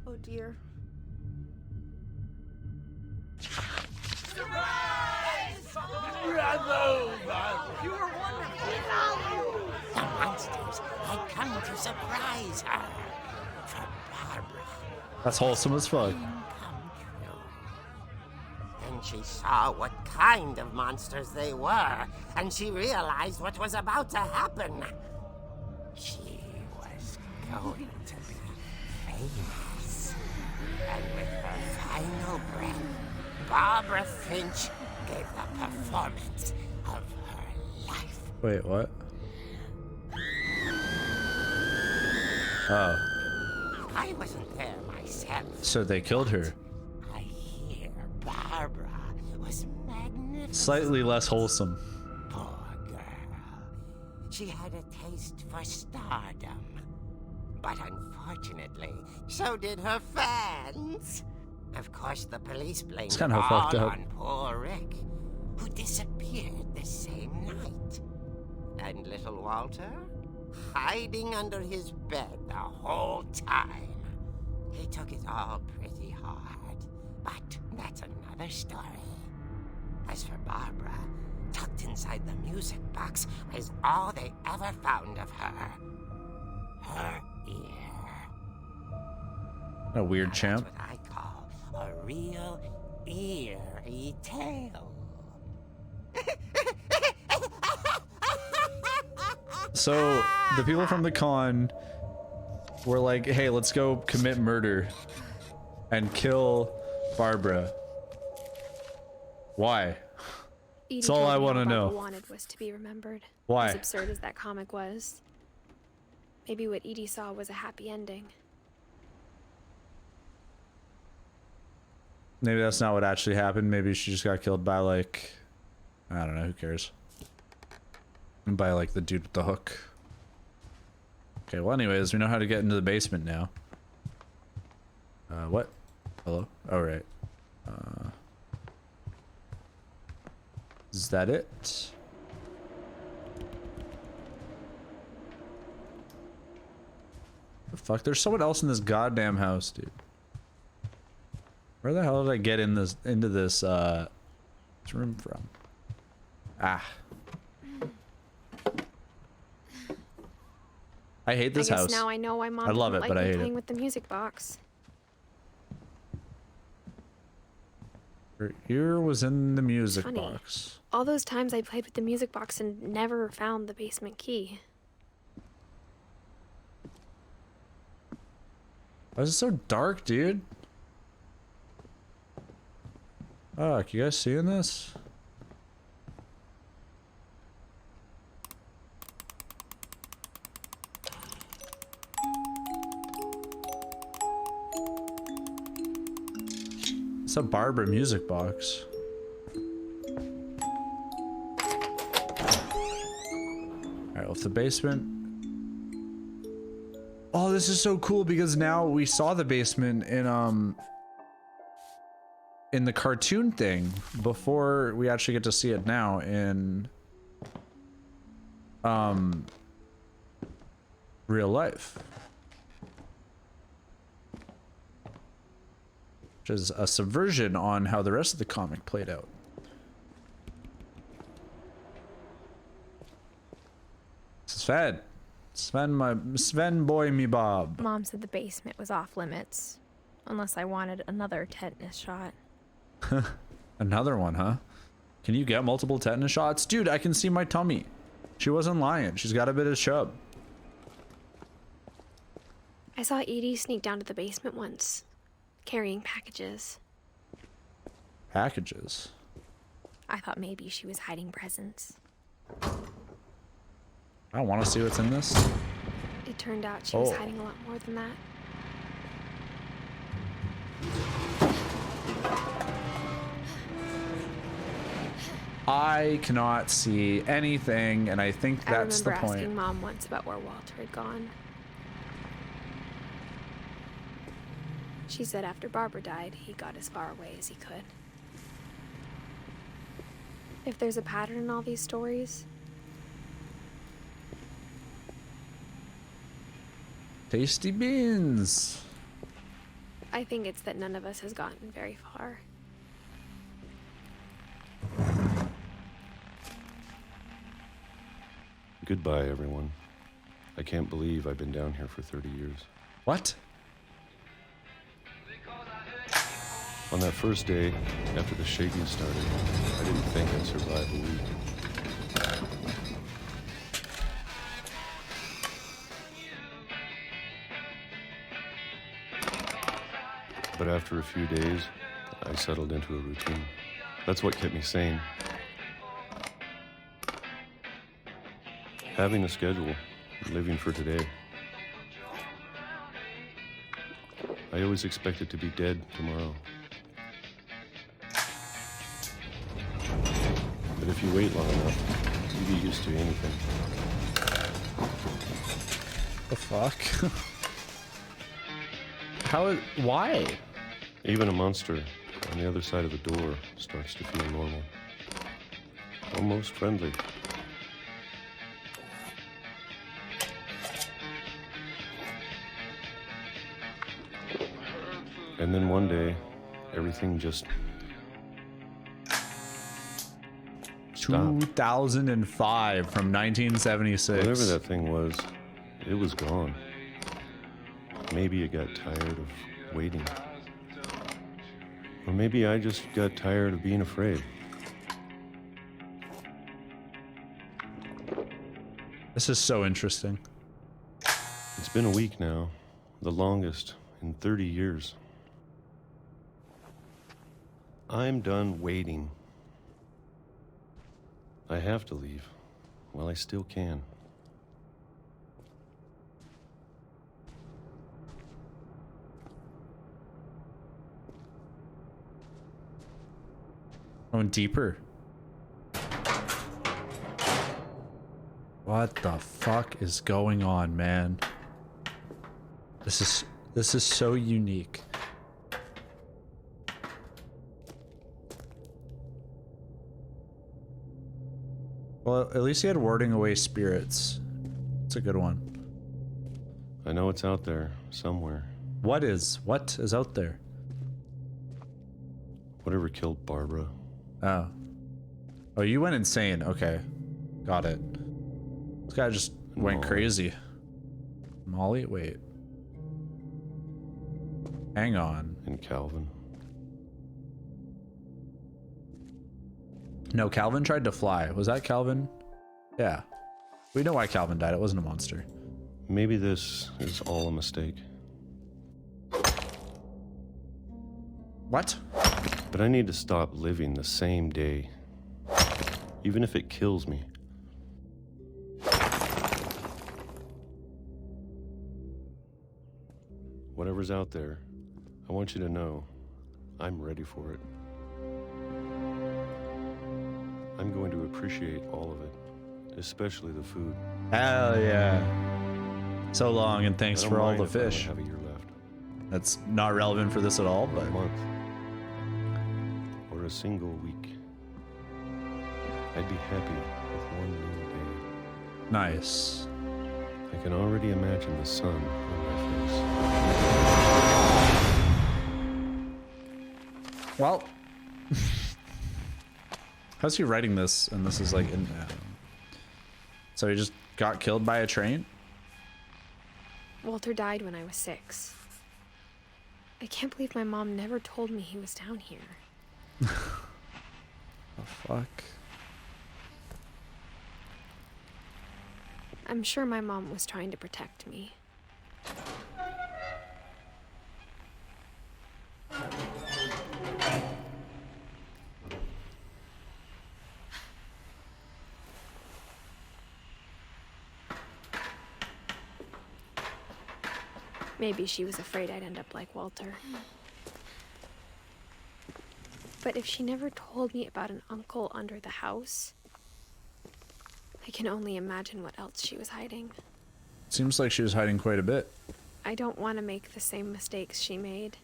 Oh dear. The monsters had come to surprise her. For Barbara That's wholesome as fuck. come true. Then she saw what kind of monsters they were, and she realized what was about to happen. She was going to be famous. And with her final breath, Barbara Finch gave the performance of her life. Wait, what? Oh, I wasn't there myself. so they killed her. I hear Barbara was magnificent. Slightly less wholesome. Poor girl. She had a taste for stardom. But unfortunately, so did her fans. Of course, the police blamed It's it kinda all fucked up. on poor Rick, who disappeared the same night. And little Walter, hiding under his bed the whole time. He took it all pretty hard, but that's another story. As for Barbara, tucked inside the music box was all they ever found of her. Her ear. A weird Now, champ. That's what I call a real eerie tale. So the people from the con were like, hey, let's go commit murder and kill Barbara. Why? Edie That's all told I me wanna all Barbara know. wanted was to be remembered. Why? As absurd as that comic was. Maybe what Edie saw was a happy ending. Maybe that's not what actually happened. Maybe she just got killed by, like, I don't know, who cares? By, like, the dude with the hook. Okay, well anyways, we know how to get into the basement now. What? Hello? All right. Is that it? The fuck? There's someone else in this goddamn house, dude. Where the hell did I get into this room from? Ah. I hate this house. Now I know why Mom I love didn't it, but like I me hate playing it. with the music box. Her ear was in the music Funny. box. All those times I played with the music box and never found the basement key. Why is it so dark, dude? Fuck, you guys seeing this? It's a Barbara music box. Alright, with the basement. Oh, this is so cool because now we saw the basement in the cartoon thing before we actually get to see it now in real life. Which is a subversion on how the rest of the comic played out. Sven boy me Bob. Mom said the basement was off limits, unless I wanted another tetanus shot. Another one, huh? Can you get multiple tetanus shots? Dude, I can see my tummy. She wasn't lying. She's got a bit of chub. I saw Edie sneak down to the basement once, carrying packages. Packages? I thought maybe she was hiding presents. I want to see what's in this. It turned out she was hiding a lot more than that. I cannot see anything, and I think that's the I remember point. asking Mom once about where Walter had gone. She said after Barbara died, he got as far away as he could. If there's a pattern in all these stories, Tasty beans. I think it's that none of us has gotten very far. Goodbye, everyone. I can't believe I've been down here for 30 years. What? On that first day, after the shaking started, I didn't think I'd survive a week. But after a few days, I settled into a routine. That's what kept me sane. Having a schedule, living for today. I always expected to be dead tomorrow. But if you wait long enough, you get used to anything. The fuck? Why? Even a monster on the other side of the door starts to feel normal. Almost friendly. And then one day, everything just stopped. 2005 from 1976. Whatever that thing was, it was gone. Maybe it got tired of waiting. Or maybe I just got tired of being afraid. This is so interesting. It's been a week now, the longest in 30 years. I'm done waiting. I have to leave while I still can. Going deeper. What the fuck is going on, man? This is so unique. Well, at least he had warding away spirits. It's a good one. I know it's out there somewhere. What is out there? Whatever killed Barbara. Oh. Oh, you went insane. Okay. Got it. This guy just went crazy. Molly? Wait. Hang on. And Calvin. No, Calvin tried to fly. Was that Calvin? Yeah. We know why Calvin died. It wasn't a monster. Maybe this is all a mistake. What? But I need to stop living the same day. Even if it kills me. Whatever's out there, I want you to know I'm ready for it. I'm going to appreciate all of it, especially the food. Hell yeah. So long, and thanks I don't for all mind the if I only fish. have a year left. That's not relevant for this at all, Or but a month. Or a single week. I'd be happy with one new day. nice. I can already imagine the sun on my face. Well, how's he writing this? And this is like, so he just got killed by a train? Walter died when I was 6. I can't believe my mom never told me he was down here. Oh, fuck. I'm sure my mom was trying to protect me. Maybe she was afraid I'd end up like Walter. But if she never told me about an uncle under the house, I can only imagine what else she was hiding. Seems like she was hiding quite a bit. I don't want to make the same mistakes she made.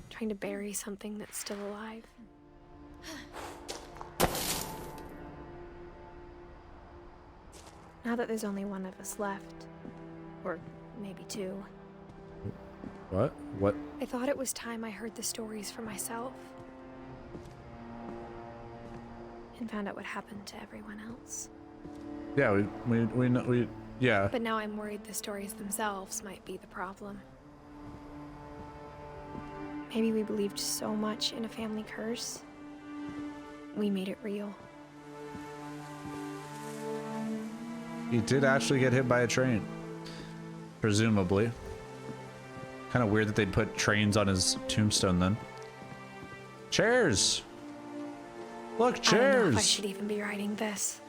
Trying to bury something that's still alive. Now that there's only one of us left, or maybe 2, What? What? I thought it was time I heard the stories for myself. And found out what happened to everyone else. Yeah, we know, yeah. But now I'm worried the stories themselves might be the problem. Maybe we believed so much in a family curse, we made it real. He did actually get hit by a train. Presumably. Kind of weird that they'd put trains on his tombstone then. Chairs! Look, I don't know if I chairs! should even be writing this.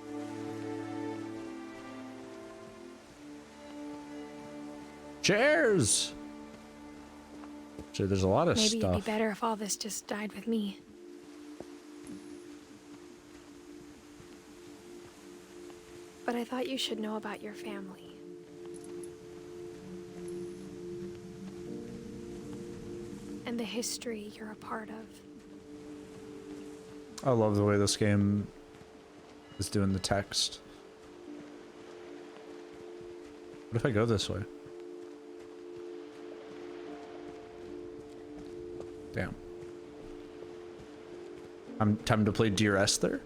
Chairs! So there's a lot of Maybe stuff. it'd be better if all this just died with me. But I thought you should know about your family. And the history you're a part of. I love the way this game is doing the text. What if I go this way? Damn. I'm time to play Dear Esther.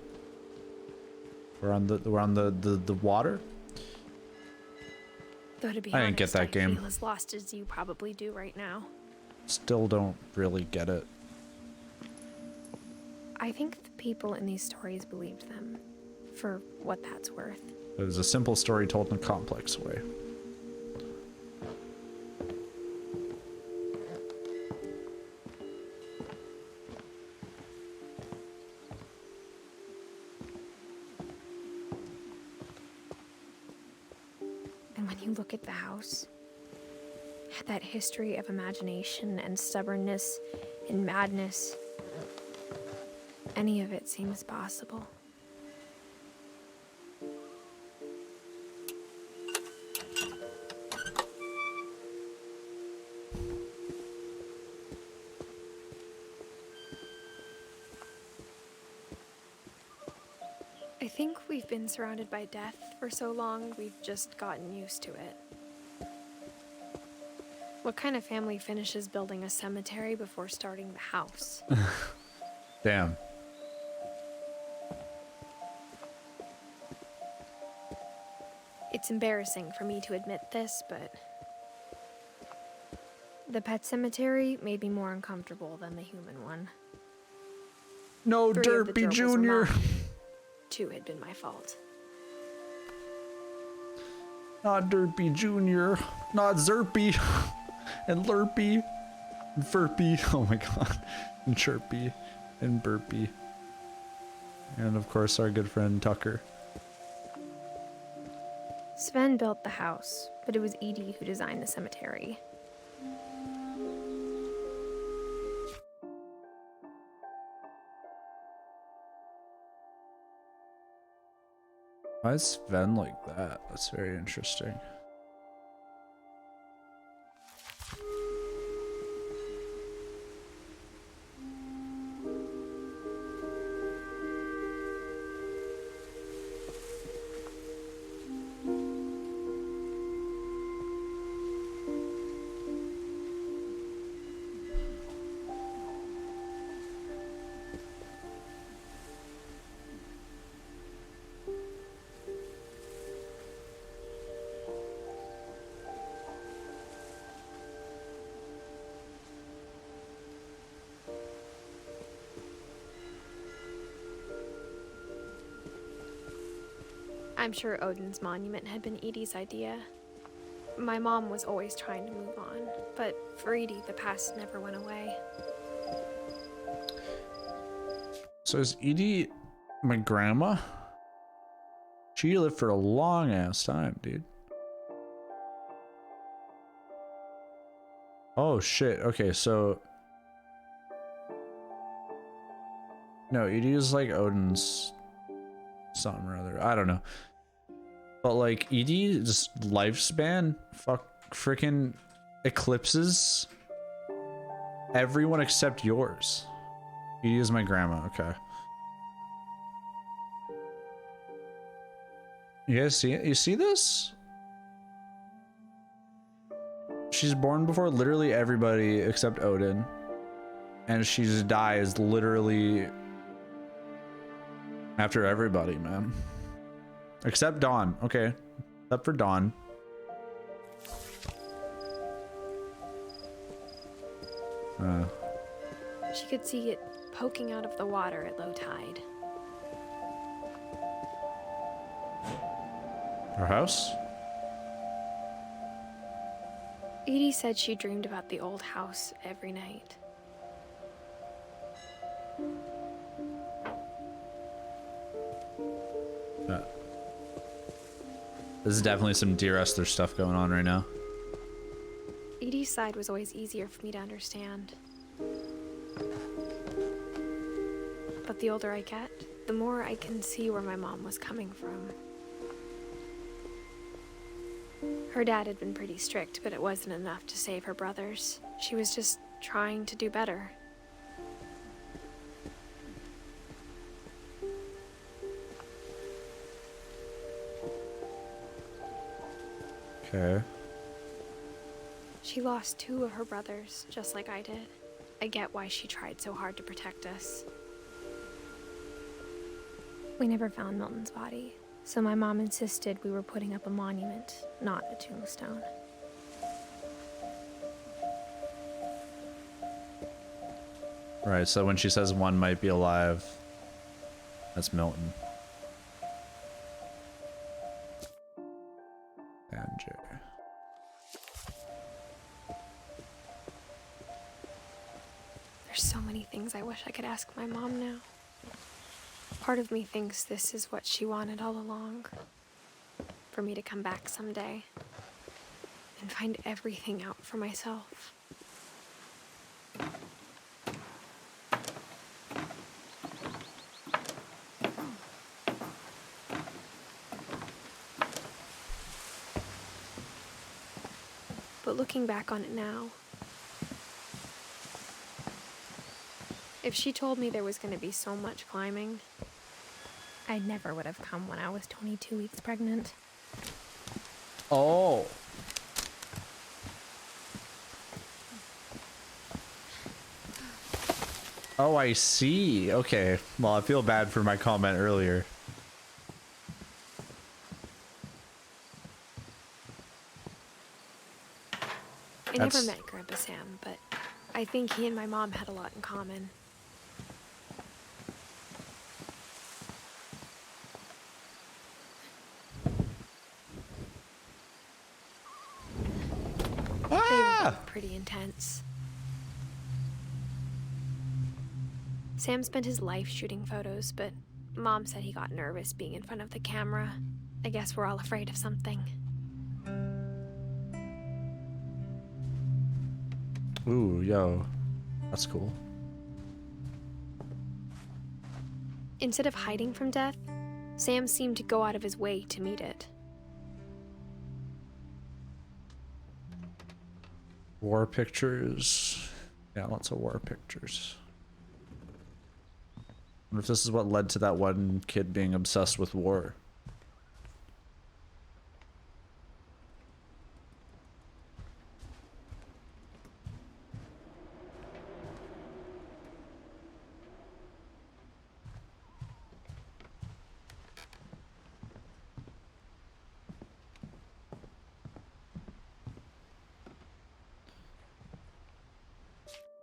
We're on the water. Though to be I honest, didn't get that I game. feel as lost as you probably do right now. Still don't really get it. I think the people in these stories believed them, for what that's worth. It was a simple story told in a complex way. And when you look at the house, that history of imagination and stubbornness and madness, any of it seems possible. I think we've been surrounded by death for so long, we've just gotten used to it. What kind of family finishes building a cemetery before starting the house? Damn. It's embarrassing for me to admit this, but the pet cemetery made me more uncomfortable than the human one. No, 3 of the Derpy gerbils were Jr. mine. 2 had been my fault. Not Derpy Jr. Not Zerpy. And Lurpy. And Furpy. Oh my god. And Chirpy. And Burpy. And of course our good friend Tucker. Sven built the house, but it was Edie who designed the cemetery. Why is Sven like that? That's very interesting. I'm sure Odin's monument had been Edie's idea. My mom was always trying to move on, but for Edie, the past never went away. So is Edie my grandma? She lived for a long ass time, dude. Oh shit, okay, so no, Edie is like Odin's something or other. I don't know. But like Edie's lifespan freaking eclipses everyone except yours. Edie is my grandma, okay. You guys see it? You see this? She's born before literally everybody except Odin. And she just dies literally after everybody, man. Except Dawn. Okay. Except for Dawn. She could see it poking out of the water at low tide. Our house? Edie said she dreamed about the old house every night. This is definitely some Dear Esther stuff going on right now. Edie's side was always easier for me to understand. But the older I get, the more I can see where my mom was coming from. Her dad had been pretty strict, but it wasn't enough to save her brothers. She was just trying to do better. Okay. She lost 2 of her brothers, just like I did. I get why she tried so hard to protect us. We never found Milton's body, so my mom insisted we were putting up a monument, not a tombstone. Right, so when she says one might be alive, that's Milton. And Jay. There's so many things I wish I could ask my mom now. Part of me thinks this is what she wanted all along. For me to come back someday and find everything out for myself. But looking back on it now, if she told me there was going to be so much climbing, I never would have come when I was 22 weeks pregnant. Oh. Oh, I see. Okay. Well, I feel bad for my comment earlier. I never met Grandpa Sam, but I think he and my mom had a lot in common. They were both pretty intense. Sam spent his life shooting photos, but Mom said he got nervous being in front of the camera. I guess we're all afraid of something. Ooh, yo. That's cool. Instead of hiding from death, Sam seemed to go out of his way to meet it. War pictures. Yeah, lots of war pictures. I wonder if this is what led to that one kid being obsessed with war.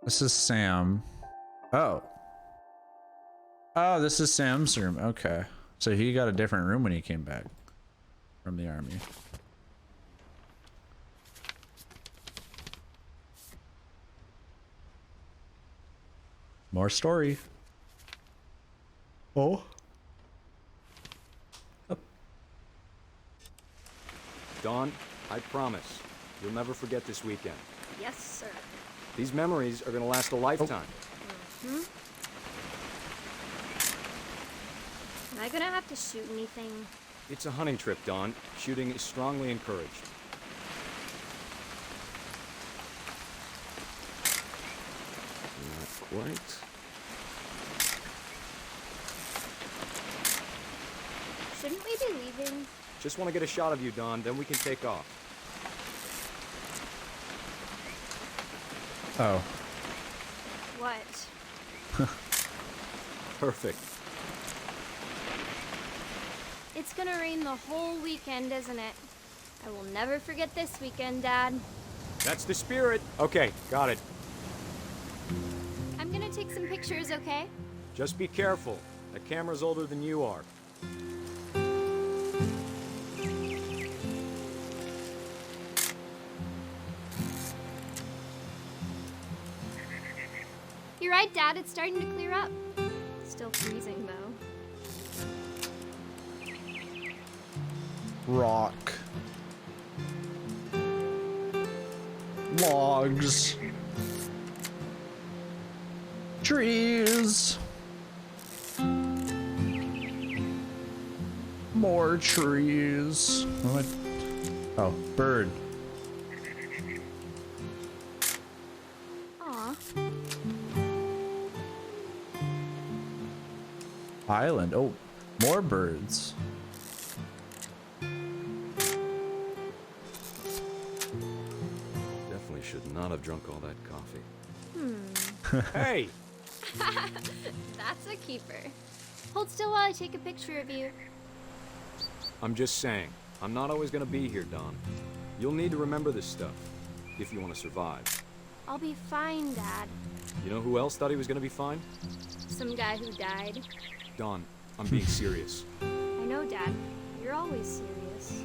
This is Sam. Oh. Oh, this is Sam's room. Okay. So he got a different room when he came back from the army. More story. Oh. Dawn, I promise, you'll never forget this weekend. Yes, sir. These memories are gonna last a lifetime. Hmm? Am I gonna have to shoot anything? It's a hunting trip, Dawn. Shooting is strongly encouraged. Not quite. Shouldn't we be leaving? Just want to get a shot of you, Dawn, then we can take off. Oh. What? Perfect. It's gonna rain the whole weekend, isn't it? I will never forget this weekend, Dad. That's the spirit. Okay, got it. I'm gonna take some pictures, okay? Just be careful. The camera's older than you are. You're right, Dad. It's starting to clear up. Still freezing, though. Rock. Logs. Trees. More trees. What? Oh, bird. Aw. Island. Oh, more birds. Definitely should not have drunk all that coffee. Hey! That's a keeper. Hold still while I take a picture of you. I'm just saying, I'm not always gonna be here, Dawn. You'll need to remember this stuff, if you want to survive. I'll be fine, Dad. You know who else thought he was gonna be fine? Some guy who died. Dawn, I'm being serious. I know, Dad. You're always serious.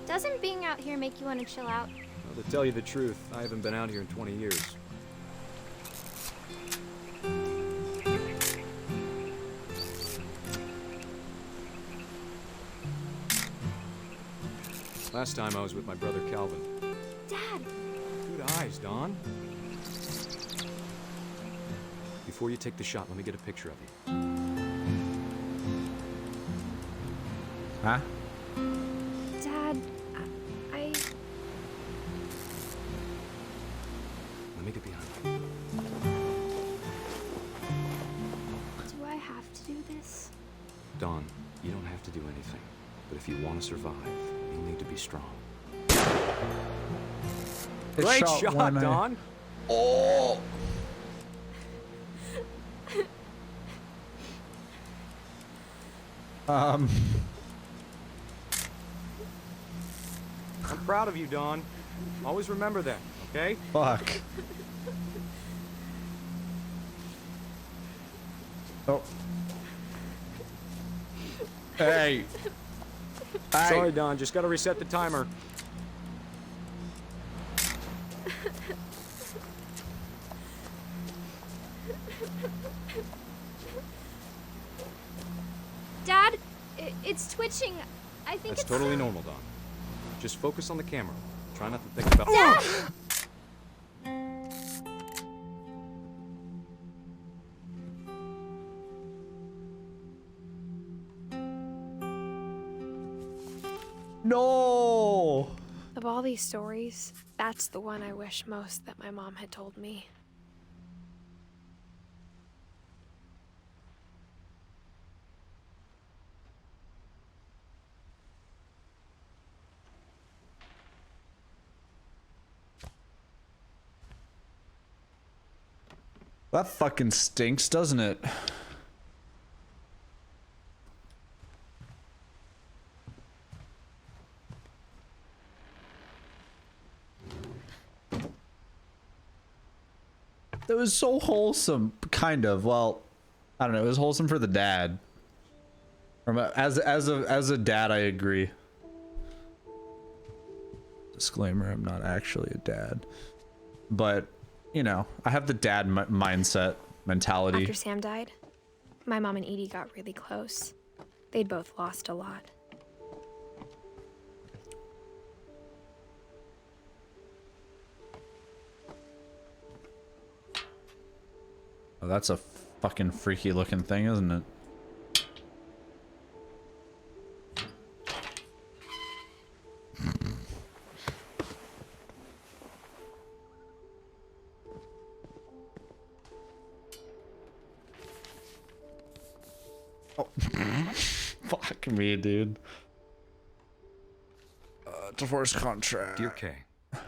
Doesn't being out here make you want to chill out? Well, to tell you the truth, I haven't been out here in 20 years. Last time I was with my brother Calvin. Dad! Good eyes, Dawn. Before you take the shot, let me get a picture of you. Huh? Dad, I... Let me get behind you. Do I have to do this? Dawn, You don't have to do anything, but if you want to survive, you'll need to be strong. Great shot, Don! Oh! I'm proud of you, Don. Always remember that, okay? Fuck. Oh. Hey. Sorry, Don. Just gotta reset the timer. Dad, it's twitching. I think That's it's totally normal, Don. Just focus on the camera. Try not to think about. Dad! No! Of all these stories, that's the one I wish most that my mom had told me. That fucking stinks, doesn't it? It was so wholesome, kind of. Well, I don't know. It was wholesome for the dad. As a dad, I agree. Disclaimer: I'm not actually a dad, but you know, I have the dad mentality. After Sam died, my mom and Edie got really close. They'd both lost a lot. Oh, that's a fucking freaky looking thing, isn't it? Oh. Fuck me, dude. Divorce contract. Dear Kay, do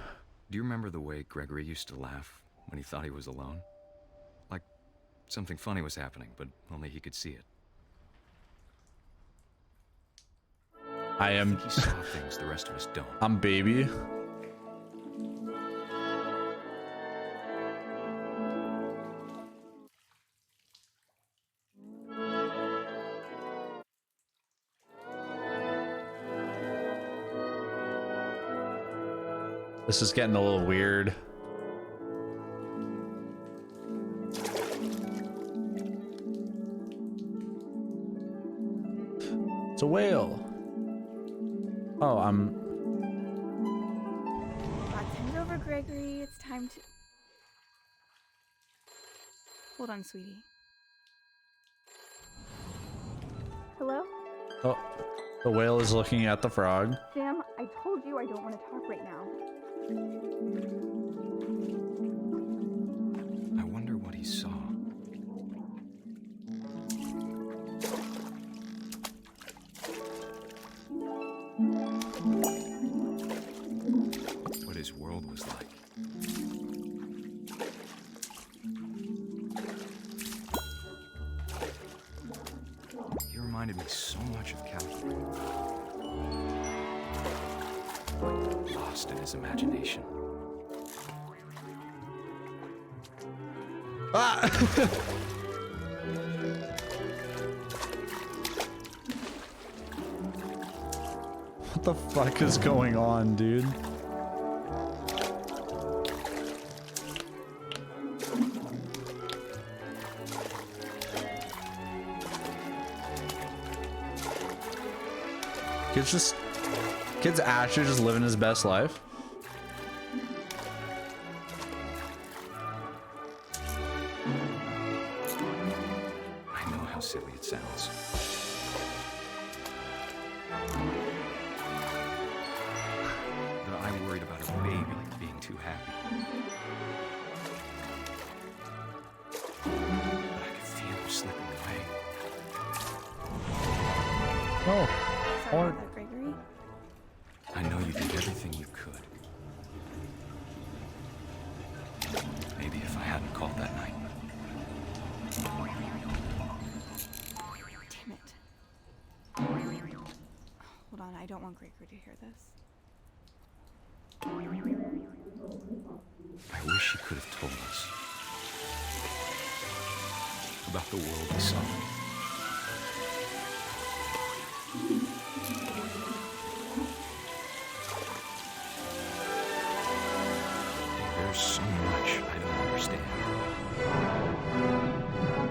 you remember the way Gregory used to laugh when he thought he was alone? Like something funny was happening, but only he could see it. I am. He saw things the rest of us don't. I'm baby. This is getting a little weird. It's a whale. Oh, Time's over, Gregory. It's time to... Hold on, sweetie. Hello? oh, the whale is looking at the frog. Sam, I told you I don't want to talk right now. I wonder what he saw. What his world was like. He reminded me so much of California. Like lost in his imagination. Ah! What the fuck is going on, dude? Kid's actually just living his best life. I know how silly it sounds. But I worried about a baby being too happy. But I could feel him slipping away. Oh. Sorry about that, Gregory. I know you did everything you could. Maybe if I hadn't called that night. Damn it. Hold on, I don't want Gregory to hear this. I wish you could have told us about the world we saw. There's so much I don't understand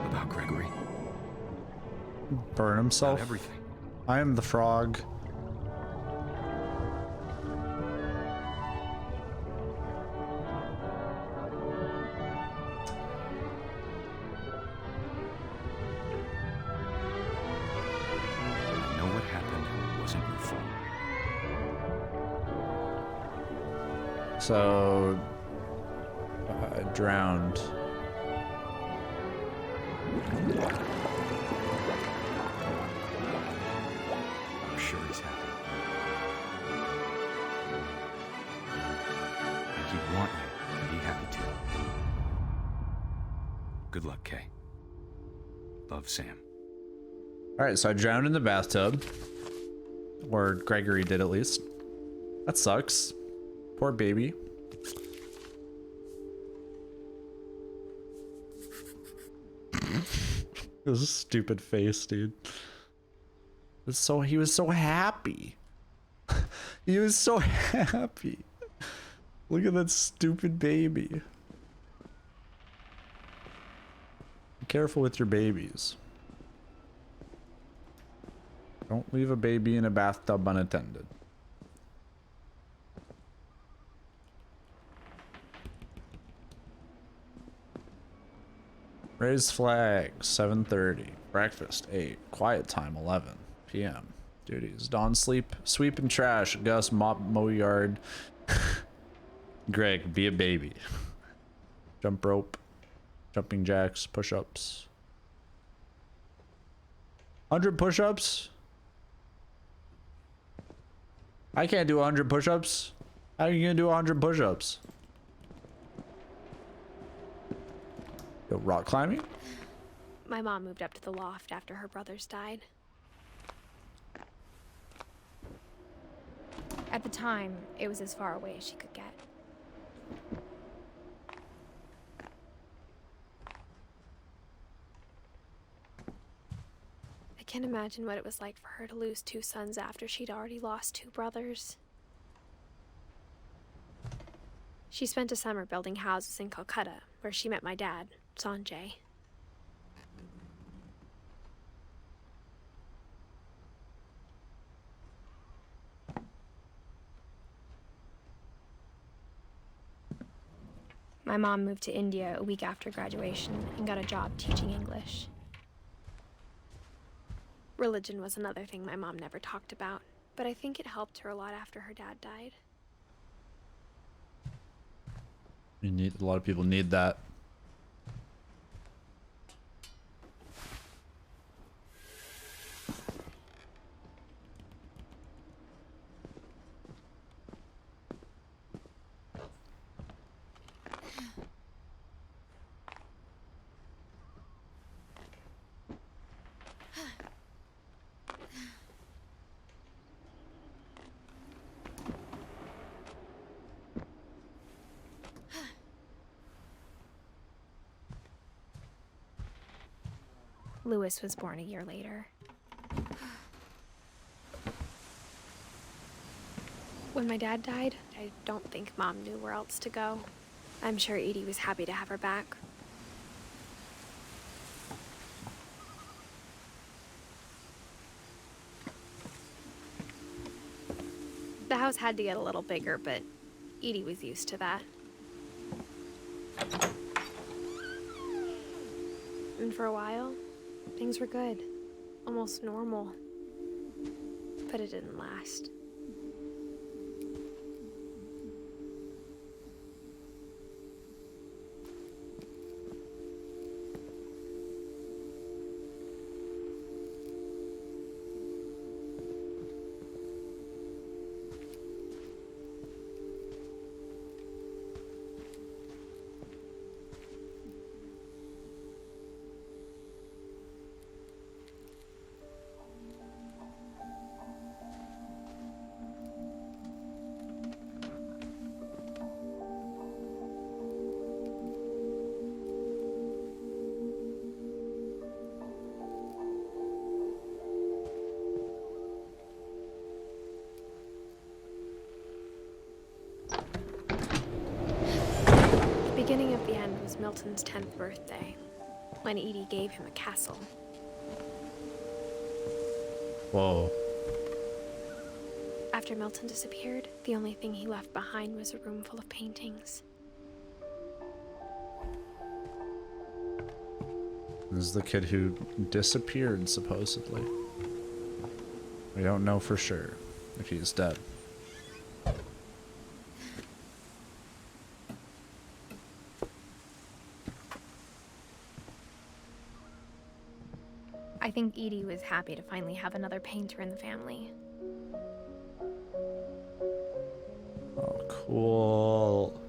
about Gregory. Burn himself. About everything. I am the frog. I know what happened wasn't your fault. So, drowned. I'm sure he's happy. And he'd want you to be happy too. Good luck, Kay. Love, Sam. Alright, so I drowned in the bathtub. Or Gregory did at least. That sucks. Poor baby. It was a stupid face, dude. He was so happy. He was so happy. Look at that stupid baby. Be careful with your babies. Don't leave a baby in a bathtub unattended. Raise flag, 7:30. Breakfast, 8. Quiet time, 11 p.m. Duties, dawn sleep, sweep and trash. Gus, mop, mow yard. Greg, be a baby. Jump rope, jumping jacks, push-ups. 100 push-ups? I can't do 100 push-ups. How are you gonna do 100 push-ups? Yo, rock climbing? My mom moved up to the loft after her brothers died. At the time, it was as far away as she could get. I can't imagine what it was like for her to lose 2 sons after she'd already lost 2 brothers. She spent a summer building houses in Calcutta, where she met my dad, Sanjay. My mom moved to India a week after graduation and got a job teaching English. Religion was another thing my mom never talked about, but I think it helped her a lot after her dad died. A lot of people need that. Lewis was born a year later. When my dad died, I don't think Mom knew where else to go. I'm sure Edie was happy to have her back. The house had to get a little bigger, but Edie was used to that. And for a while, things were good, almost normal. But it didn't last. beginning of the end was Milton's 10th birthday, when Edie gave him a castle. Whoa. After Milton disappeared, the only thing he left behind was a room full of paintings. This is the kid who disappeared, supposedly. We don't know for sure if he's dead. I think Edie was happy to finally have another painter in the family. Oh, cool.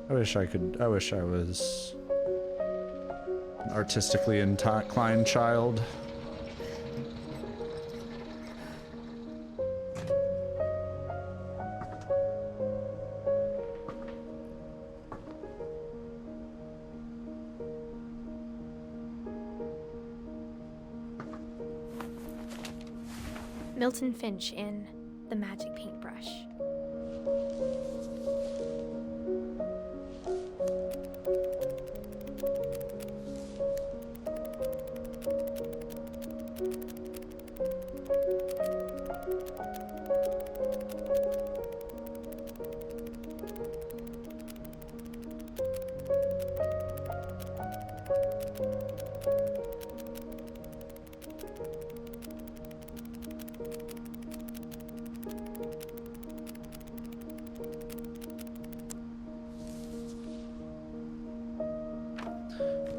I wish I was an artistically inclined child. Milton Finch in The Magic Paintbrush.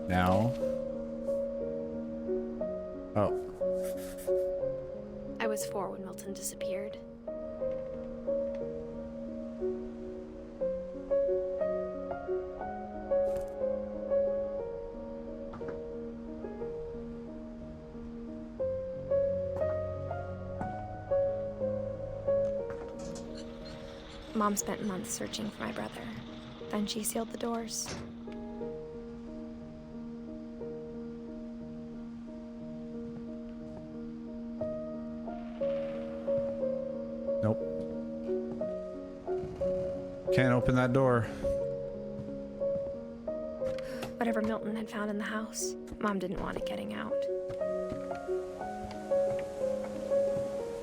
Now. Oh. I was 4 when Milton disappeared. Mom spent months searching for my brother. Then she sealed the doors. Nope. Can't open that door. Whatever Milton had found in the house, Mom didn't want it getting out.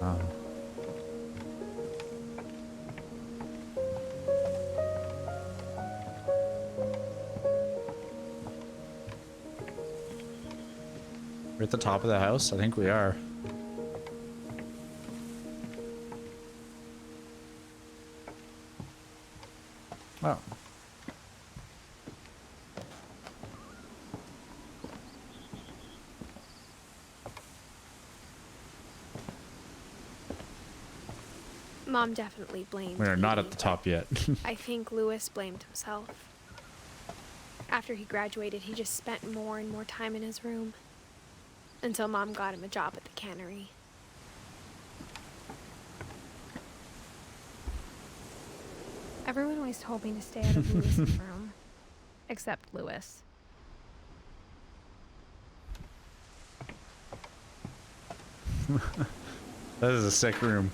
Oh. We're at the top of the house? I think we are. Oh. Mom definitely blamed We are not Edie, at the top yet. I think Lewis blamed himself. After he graduated, he just spent more and more time in his room. Until Mom got him a job at the cannery. Everyone always told me to stay out of Lewis's room. Except Lewis. That is a sick room.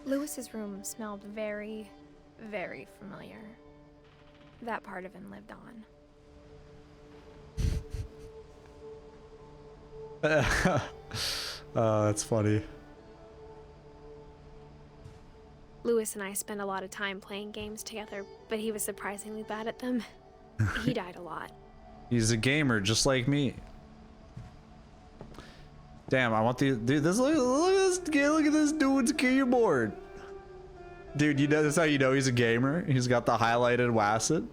Lewis's room smelled very, very familiar. That part of him lived on. That's funny. Lewis and I spent a lot of time playing games together, but he was surprisingly bad at them. He died a lot. He's a gamer just like me. Damn, I want the dude. Look at this dude's keyboard. Dude, you know that's how you know he's a gamer. He's got the highlighted WASD.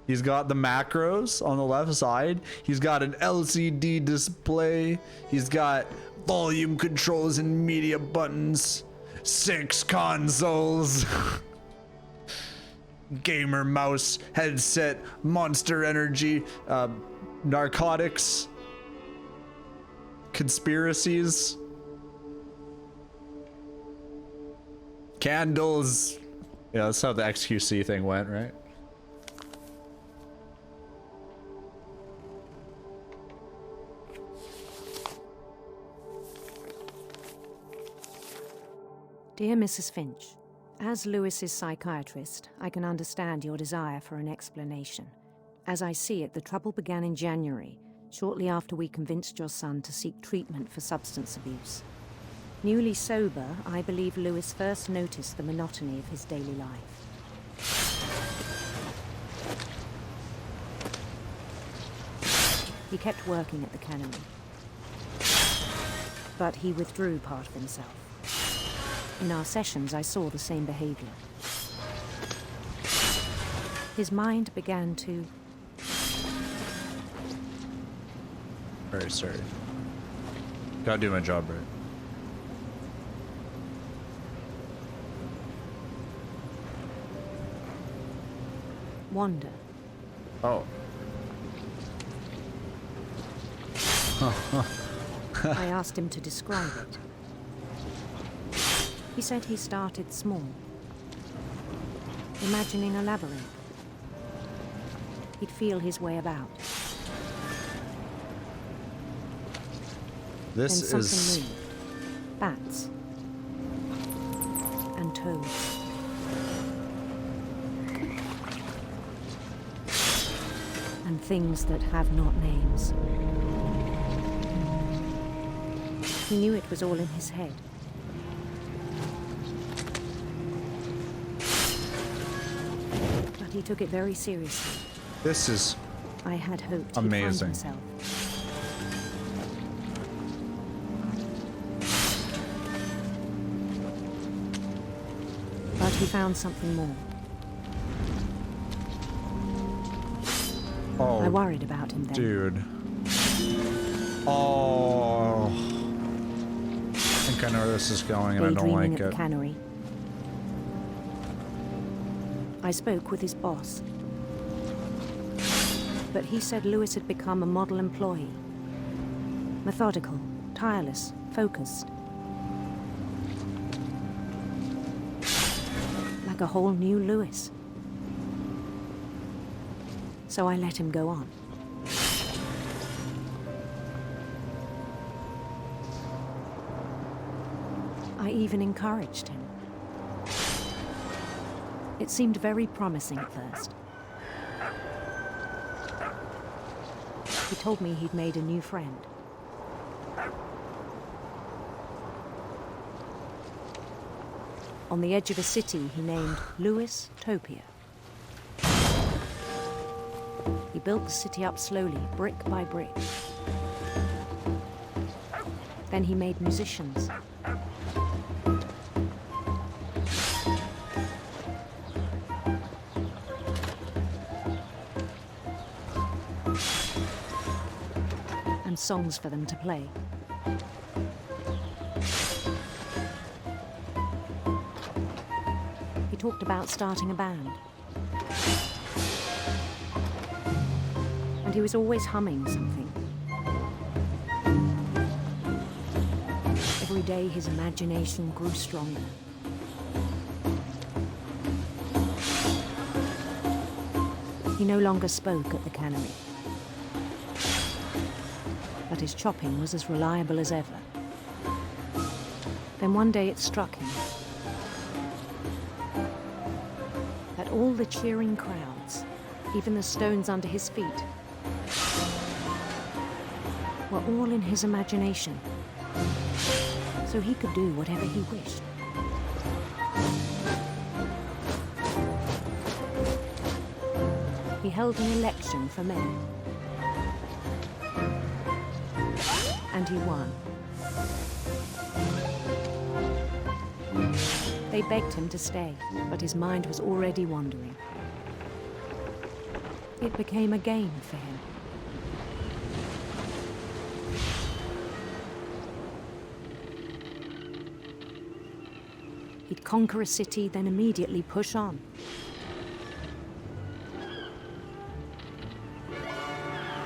He's got the macros on the left side. He's got an LCD display. He's got volume controls and media buttons. 6 consoles. Gamer mouse, headset, Monster Energy, narcotics, conspiracies, candles, Yeah, that's how the XQC thing went, right? Dear Mrs. Finch, as Lewis's psychiatrist, I can understand your desire for an explanation. As I see it, the trouble began in January, shortly after we convinced your son to seek treatment for substance abuse. Newly sober, I believe Lewis first noticed the monotony of his daily life. He kept working at the cannery, but he withdrew part of himself. In our sessions, I saw the same behavior. His mind began to... Very sorry. Gotta do my job right. wander. Oh. I asked him to describe it. He said he started small, imagining a labyrinth. He'd feel his way about. This then is... something moved. Bats. And toads. And things that have not names. He knew it was all in his head. But he took it very seriously. This is I had hoped amazing. He'd find himself. But he found something more. Oh, I worried about him then. Dude. Oh. I think I know where this is going and I don't Daydreaming like at it. the cannery. I spoke with his boss. But he said Lewis had become a model employee. Methodical, tireless, focused. Like a whole new Lewis. So I let him go on. I even encouraged him. It seemed very promising at first. He told me he'd made a new friend. On the edge of a city he named Lewis Topia. He built the city up slowly, brick by brick. Then he made musicians. And songs for them to play. He talked about starting a band. And he was always humming something. Every day his imagination grew stronger. He no longer spoke at the cannery. But his chopping was as reliable as ever. Then one day it struck him that all the cheering crowds, even the stones under his feet, were all in his imagination, so he could do whatever he wished. He held an election for mayor. And he won. They begged him to stay, but his mind was already wandering. It became a game for him. He'd conquer a city, then immediately push on.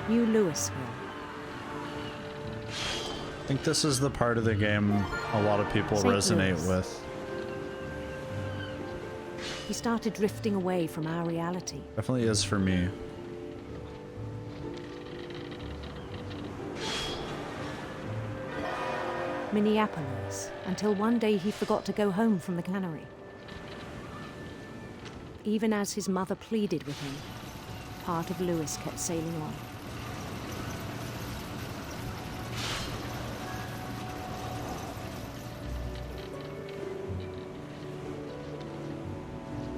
New Louisville. I think this is the part of the game a lot of people St. resonate Louis. with. He started drifting away from our reality. Definitely is for me. Minneapolis, until one day he forgot to go home from the cannery. Even as his mother pleaded with him, part of Lewis kept sailing on.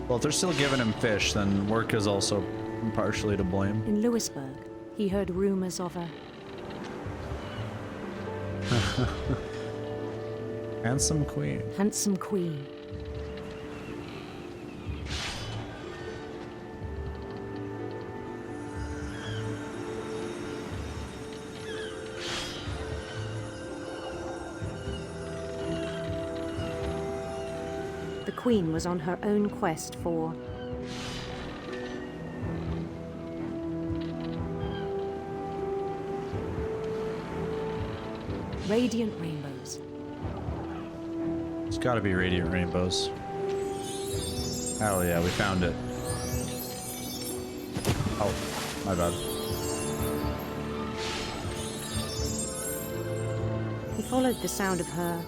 Well, if they're still giving him fish, then work is also partially to blame. In Lewisburg, he heard rumors of a handsome queen. Handsome queen. The queen was on her own quest for radiant rainbows. It's gotta be radiant rainbows. Hell yeah, we found it. Oh, my bad. He followed the sound of her.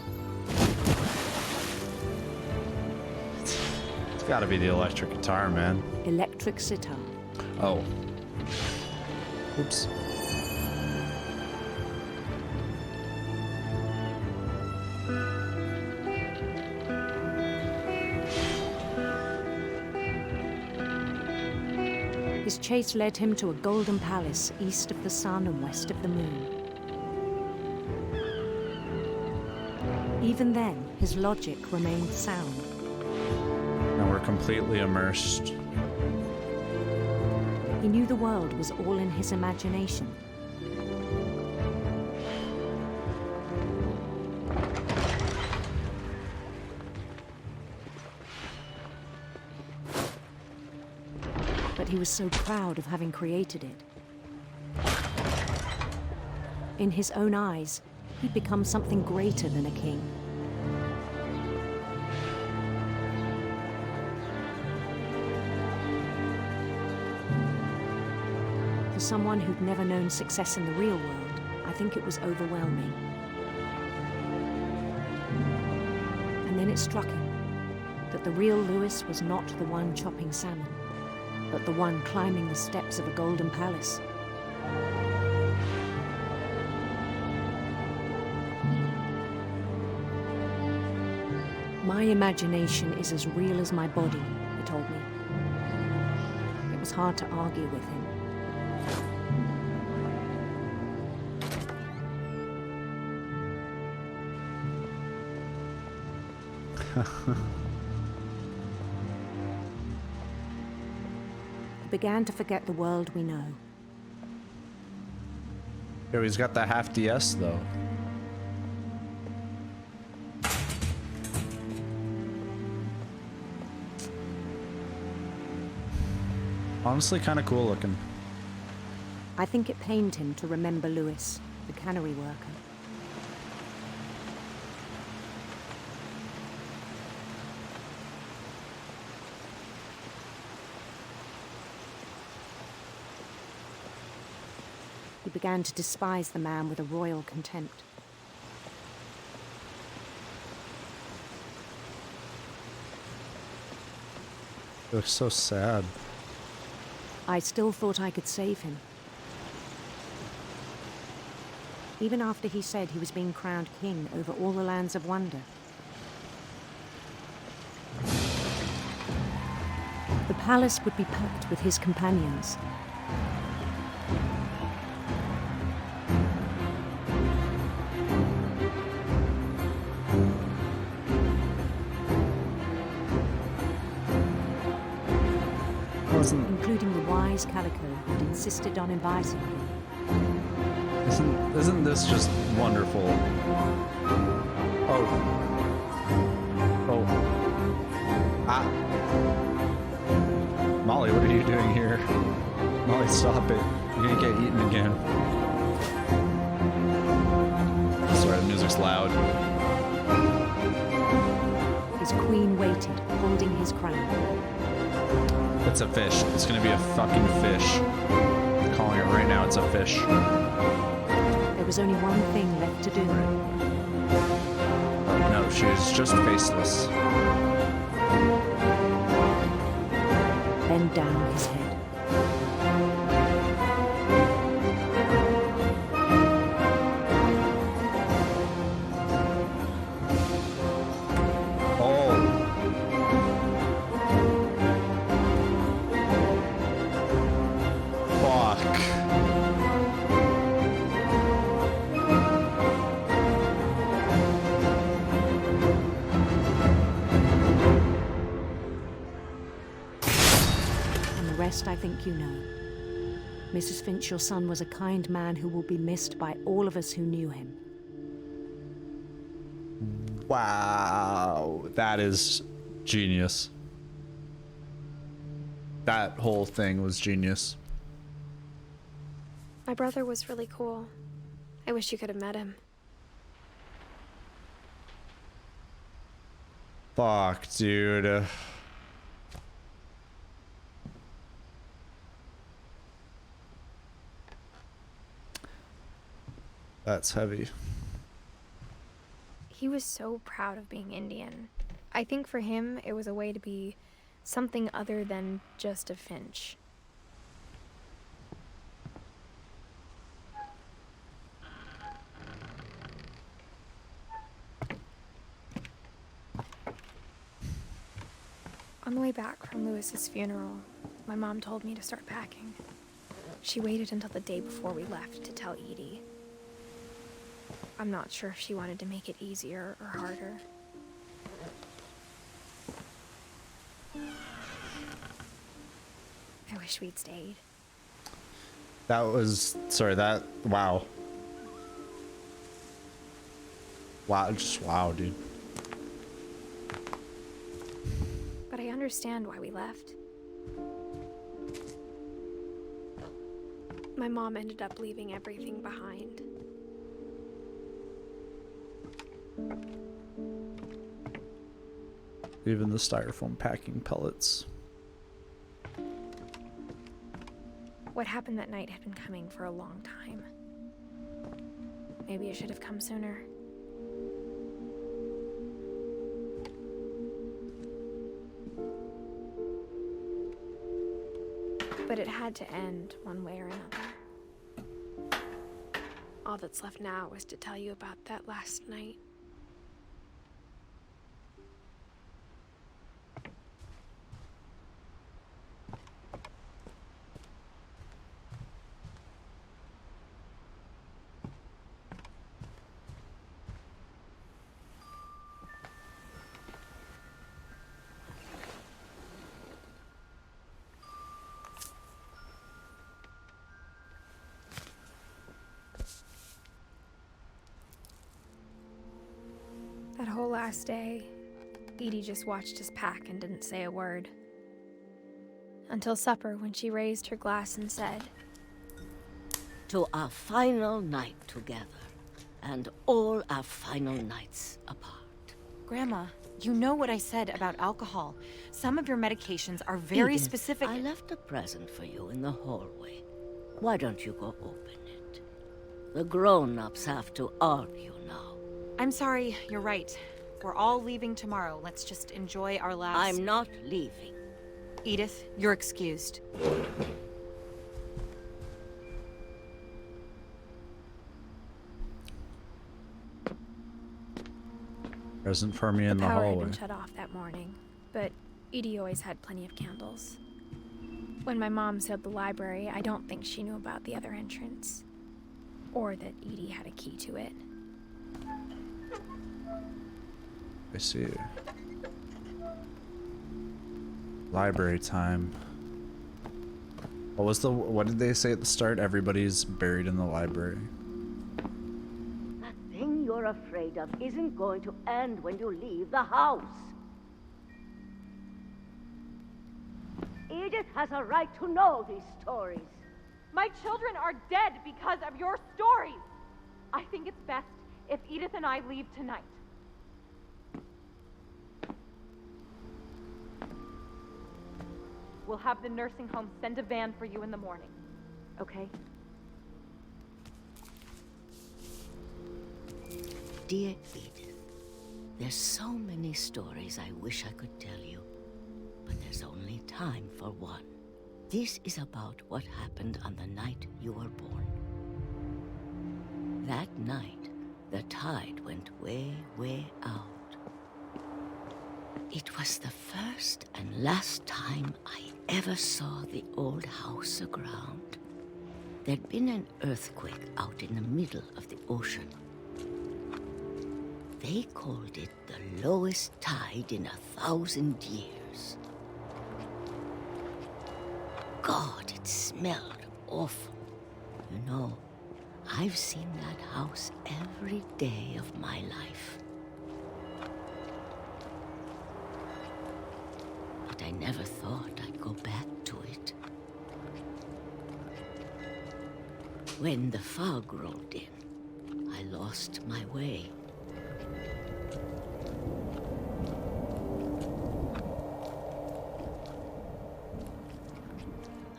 It's gotta be the electric guitar, man. Electric sitar. Oh. Oops. His chase led him to a golden palace east of the sun and west of the moon. Even then, his logic remained sound. Now we're completely immersed. He knew the world was all in his imagination. But he was so proud of having created it. In his own eyes, he'd become something greater than a king. For someone who'd never known success in the real world, I think it was overwhelming. And then it struck him that the real Lewis was not the one chopping salmon, but the one climbing the steps of a golden palace. My imagination is as real as my body, he told me. It was hard to argue with him. He began to forget the world we know. Yo, he's got the half DS though. Honestly, kind of cool looking. I think it pained him to remember Lewis, the cannery worker. He began to despise the man with a royal contempt. He looks so sad. I still thought I could save him. Even after he said he was being crowned king over all the lands of wonder. The palace would be packed with his companions. Including the wise Calico who'd insisted on inviting him. Isn't this just wonderful? Oh. Ah. Molly, what are you doing here? Molly, stop it. You're gonna get eaten again. Sorry, the music's loud. His queen waited, holding his crown. It's a fish. It's gonna be a fucking fish. I'm calling it right now. It's a fish. There was only one thing left to do. Oh, no, she's just faceless. Bend down his head. I think you know. Mrs. Finch, your son was a kind man who will be missed by all of us who knew him. Wow, that is genius. That whole thing was genius. My brother was really cool. I wish you could have met him. Fuck, dude. That's heavy. He was so proud of being Indian. I think for him, it was a way to be something other than just a Finch. On the way back from Lewis's funeral, my mom told me to start packing. She waited until the day before we left to tell Edie. I'm not sure if she wanted to make it easier or harder. I wish we'd stayed. That was... Sorry, that... Wow. Wow, just wow, dude. But I understand why we left. My mom ended up leaving everything behind. Even the styrofoam packing pellets. What happened that night had been coming for a long time. Maybe it should have come sooner. But it had to end one way or another. All that's left now is to tell you about that last night. That whole last day, Edie just watched us pack and didn't say a word. Until supper, when she raised her glass and said, "To our final night together, and all our final nights apart." Grandma, you know what I said about alcohol. Some of your medications are very Edith, specific. I left a present for you in the hallway. Why don't you go open it? The grown-ups have to argue now. I'm sorry, you're right. We're all leaving tomorrow. Let's just enjoy our last... I'm not leaving. Edith, you're excused. Present for me in the power hallway. had been shut off that morning, but Edie always had plenty of candles. When my mom sealed the library, I don't think she knew about the other entrance. Or that Edie had a key to it. I see. Library time. What did they say at the start? Everybody's buried in the library. That thing you're afraid of isn't going to end when you leave the house. Edith has a right to know these stories. My children are dead because of your stories. I think it's best if Edith and I leave tonight. We'll have the nursing home send a van for you in the morning. Okay? Dear Edith, there's so many stories I wish I could tell you, but there's only time for one. This is about what happened on the night you were born. That night, the tide went way, way out. It was the first and last time I ever saw the old house aground. There'd been an earthquake out in the middle of the ocean. They called it the lowest tide in 1,000 years. God, it smelled awful. You know, I've seen that house every day of my life. But I never thought I'd go back to it. When the fog rolled in, I lost my way.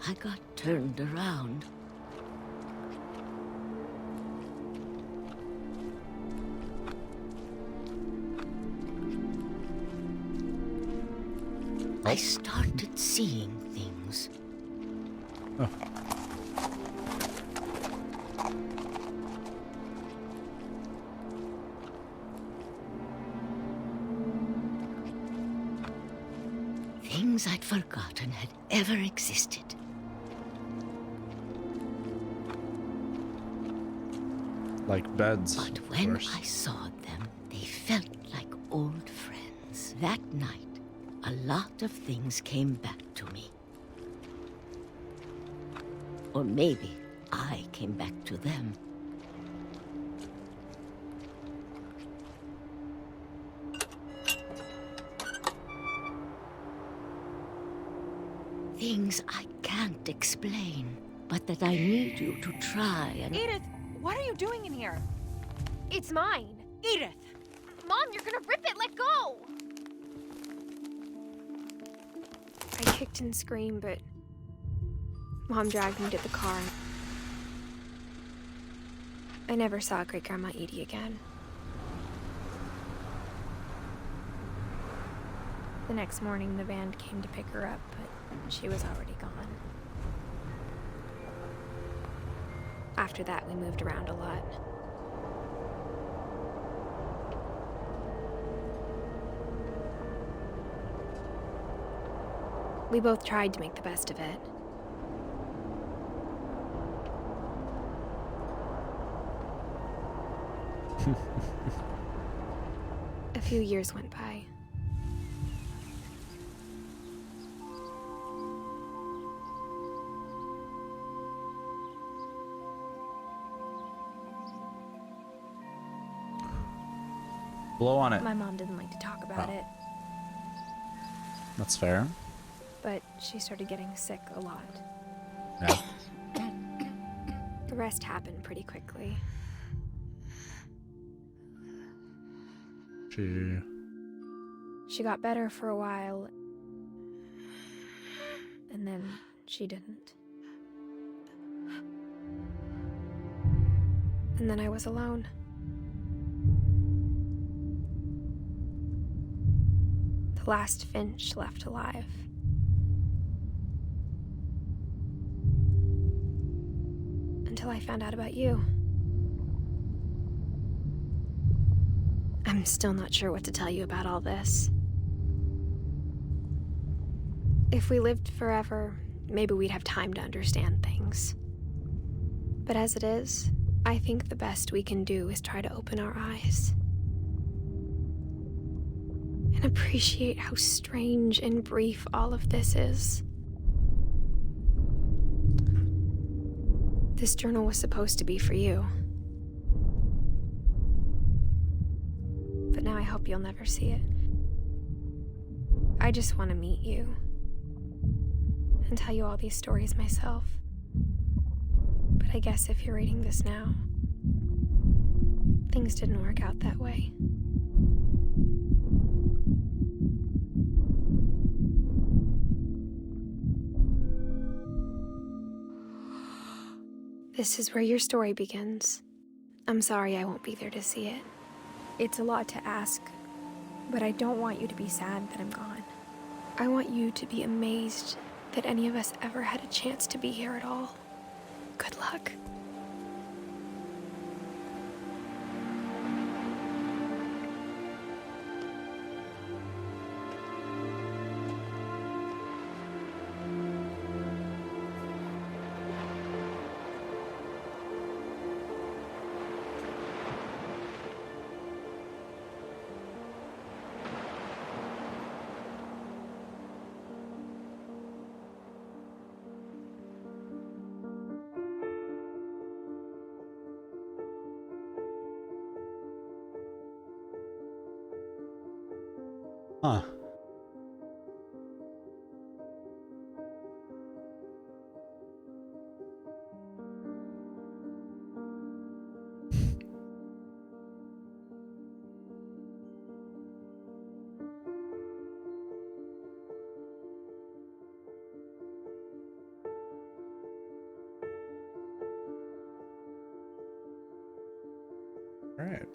I got turned around. I started seeing things. Oh. Things I'd forgotten had ever existed. Like beds. But when I saw them, they felt like old friends. That night, a lot of things came back to me. Or maybe I came back to them. Things I can't explain, but that I need you to try and... Edith, what are you doing in here? It's mine. Edith! Mom, you're gonna rip it! Let go! I kicked and screamed, but Mom dragged me to the car. I never saw Great-Grandma Edie again. The next morning, the van came to pick her up, but she was already gone. After that, we moved around a lot. We both tried to make the best of it. A few years went by. Blow on it. My mom didn't like to talk about it, That's fair. but she started getting sick a lot. Yeah. The rest happened pretty quickly. She got better for a while, and then she didn't. And then I was alone. The last Finch left alive. Until I found out about you. I'm still not sure what to tell you about all this. If we lived forever, maybe we'd have time to understand things. But as it is, I think the best we can do is try to open our eyes. And appreciate how strange and brief all of this is. This journal was supposed to be for you. But now I hope you'll never see it. I just want to meet you. And tell you all these stories myself. But I guess if you're reading this now, things didn't work out that way. This is where your story begins. I'm sorry I won't be there to see it. It's a lot to ask, but I don't want you to be sad that I'm gone. I want you to be amazed that any of us ever had a chance to be here at all. Good luck. Huh. All right.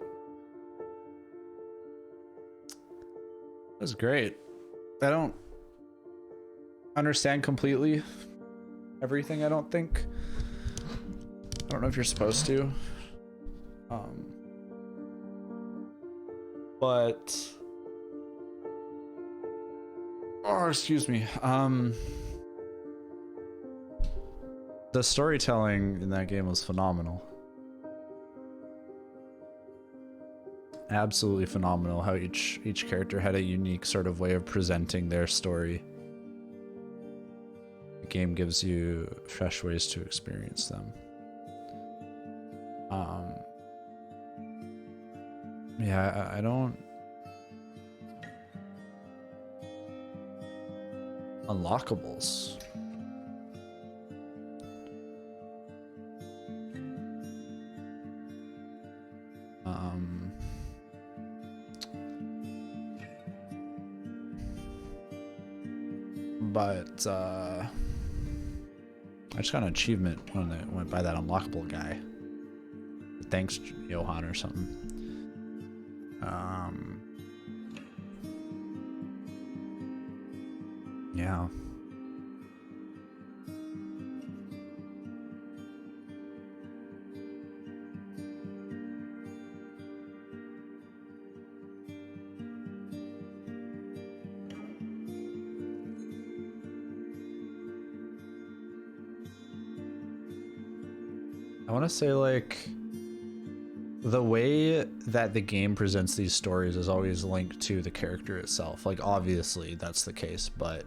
That was great. I don't understand completely everything, I don't think. I don't know if you're supposed to. But oh, excuse me. The storytelling in that game was phenomenal. Absolutely phenomenal how each character had a unique sort of way of presenting their story. The game gives you fresh ways to experience them. Yeah, I don't unlockables. But I just got an achievement when I went by that unlockable guy. Thanks, Johan, or something. Yeah. I want to say, like, the way that the game presents these stories is always linked to the character itself. Like, obviously that's the case, but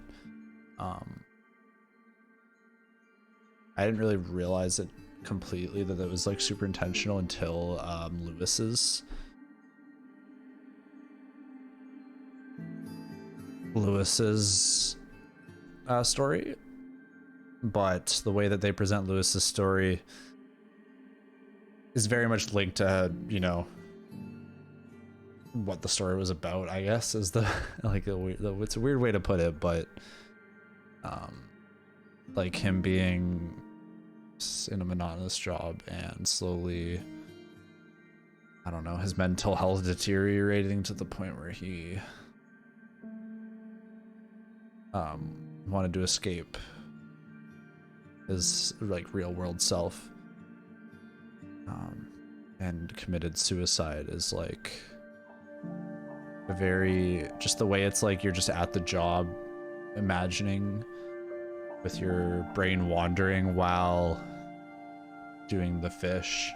I didn't really realize it completely that it was like super intentional until Lewis's story. But the way that they present Lewis's story is very much linked to, you know, what the story was about, I guess, is the like it's a weird way to put it, but like him being in a monotonous job and slowly, I don't know, his mental health deteriorating to the point where he wanted to escape his like real world self and committed suicide is like a very, just the way it's like you're just at the job imagining with your brain wandering while doing the fish.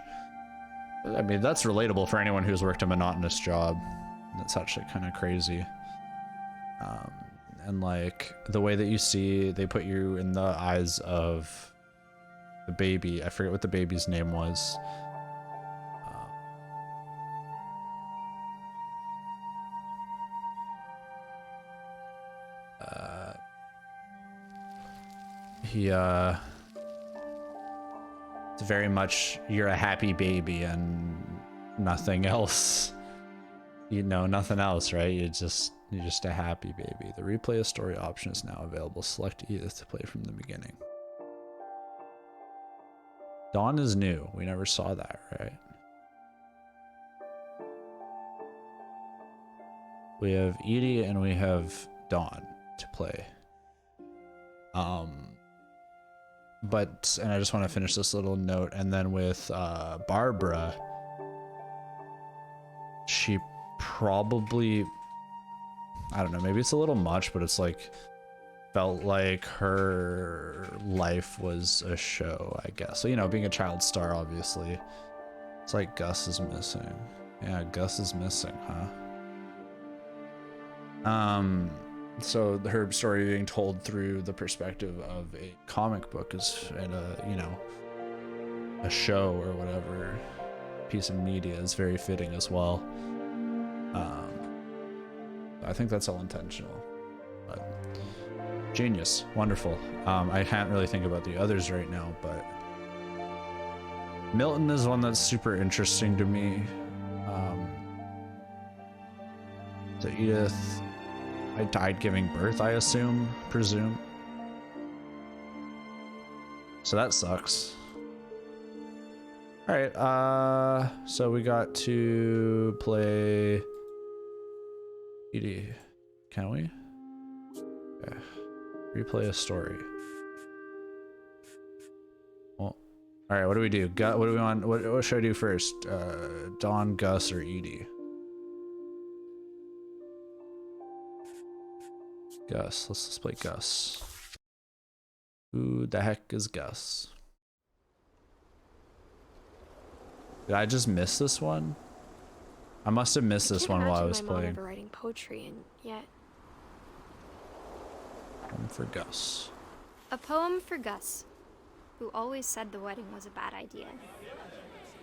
I mean, that's relatable for anyone who's worked a monotonous job. It's actually kind of crazy. And like the way that you see, they put you in the eyes of the baby. I forget what the baby's name was. It's very much, you're a happy baby and nothing else, you know, nothing else, right? You're just a happy baby. The replay a story option is now available. Select Edith to play from the beginning. Dawn is new. We never saw that, right? We have Edie and we have Dawn to play. And I just want to finish this little note, and then with Barbara, she probably, I don't know, maybe it's a little much, but it's like, felt like her life was a show, I guess. So, you know, being a child star, obviously. It's like Gus is missing. Yeah, Gus is missing, huh? So her story being told through the perspective of a comic book is, and you know, a show or whatever piece of media is very fitting as well. I think that's all intentional, but genius, wonderful. I can't really think about the others right now, but Milton is one that's super interesting to me. So Edith, I died giving birth, I presume. So that sucks. All right, so we got to play Edie. Can we? Okay. Replay a story. Well, all right, what do we do? What do we want? What should I do first? Dawn, Gus, or Edie? Gus. Let's play Gus. Who the heck is Gus? Did I just miss this one? I must have missed this one while I was playing. Never writing poetry, and yet. One for Gus. A poem for Gus, who always said the wedding was a bad idea.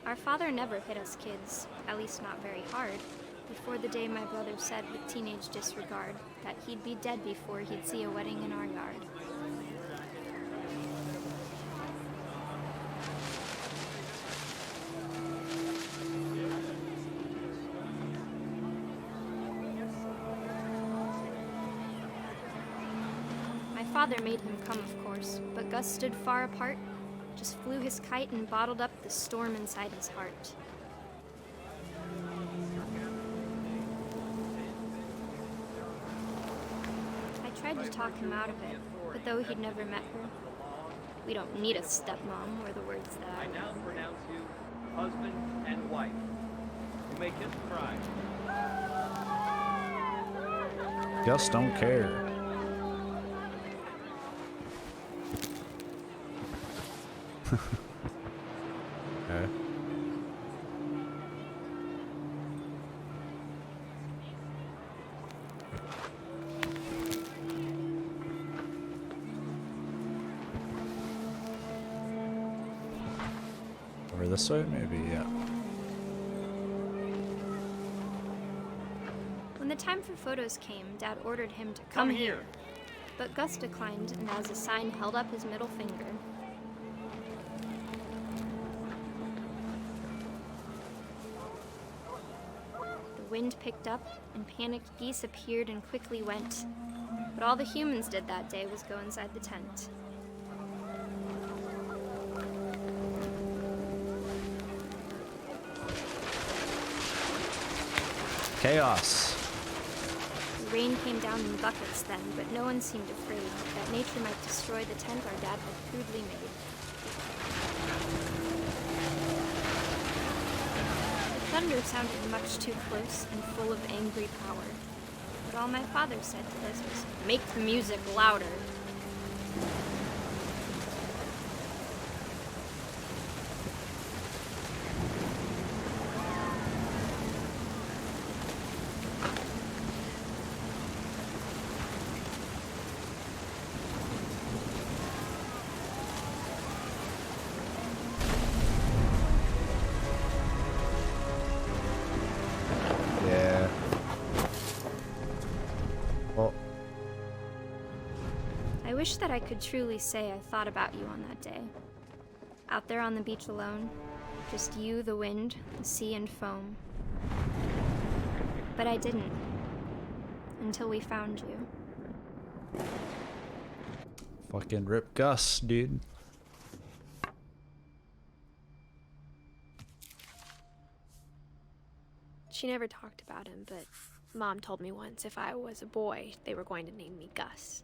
Our father never hit us kids, at least not very hard, before the day my brother said with teenage disregard that he'd be dead before he'd see a wedding in our yard. My father made him come, of course, but Gus stood far apart, just flew his kite and bottled up the storm inside his heart. I tried to talk him out of it, but though he'd never met her, we don't need a stepmom, were the words that I now pronounce you husband and wife. You may kiss the bride. Gus don't care. Okay. Over this way, maybe, yeah. When the time for photos came, Dad ordered him to come here. But Gus declined, and as a sign held up his middle finger. The wind picked up, and panicked geese appeared and quickly went. But all the humans did that day was go inside the tent. Chaos. The rain came down in buckets then, but no one seemed afraid that nature might destroy the tent our dad had crudely made. The thunder sounded much too close and full of angry power. But all my father said to this was, "Make the music louder." Yeah. Well, I wish that I could truly say I thought about you on that day. Out there on the beach alone, just you, the wind, the sea, and foam. But I didn't. Until we found you. fucking rip Gus, dude. She never talked about him, but Mom told me once if I was a boy, they were going to name me Gus.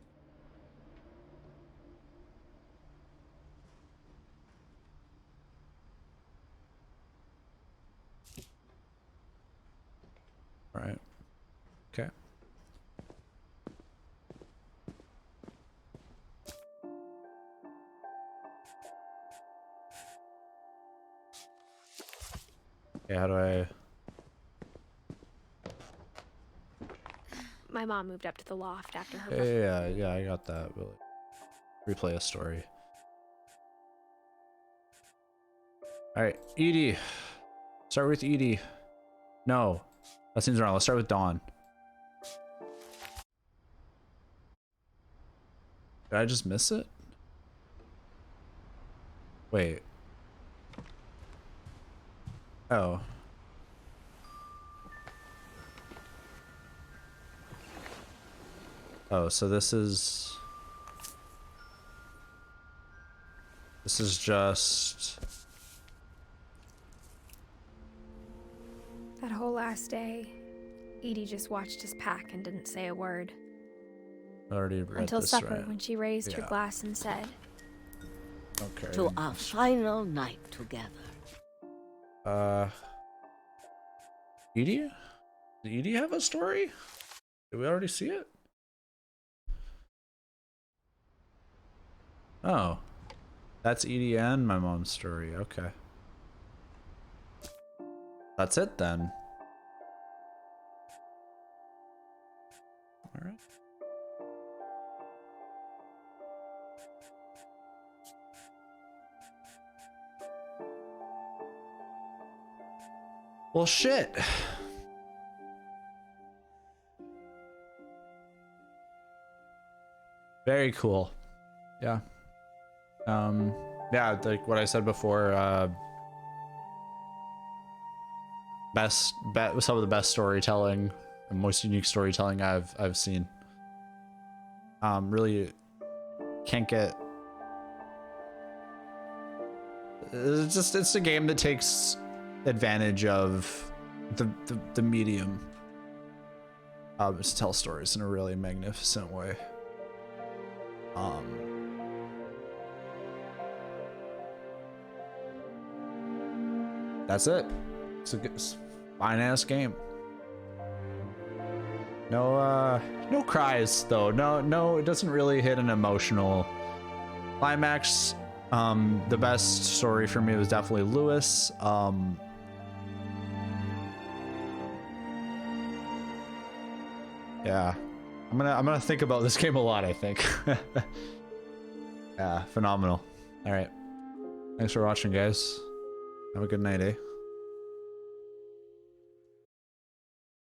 Right. Okay. Okay, how do I... My mom moved up to the loft after her Yeah, I got that. But like, replay a story. Alright, Edie. Start with Edie. No. That seems wrong. Let's start with Dawn. Did I just miss it? Wait. Oh. Oh, so this is just... That whole last day, Edie just watched us pack and didn't say a word. I already read Until this, supper, right? when she raised her Yeah. glass and said, Okay. To our final night together. Edie? Did Edie have a story? Did we already see it? Oh. That's Edie and my mom's story. Okay. That's it then. All right. Well, shit. Very cool. Yeah. Yeah, like what I said before, some of the best storytelling and most unique storytelling I've seen. Really can't get... It's a game that takes advantage of the medium to tell stories in a really magnificent way. That's it. It's a fine ass game. No cries though. No, it doesn't really hit an emotional climax. The best story for me was definitely Lewis. Yeah, I'm gonna think about this game a lot, I think. Yeah, phenomenal. All right, thanks for watching, guys. Have a good night, eh?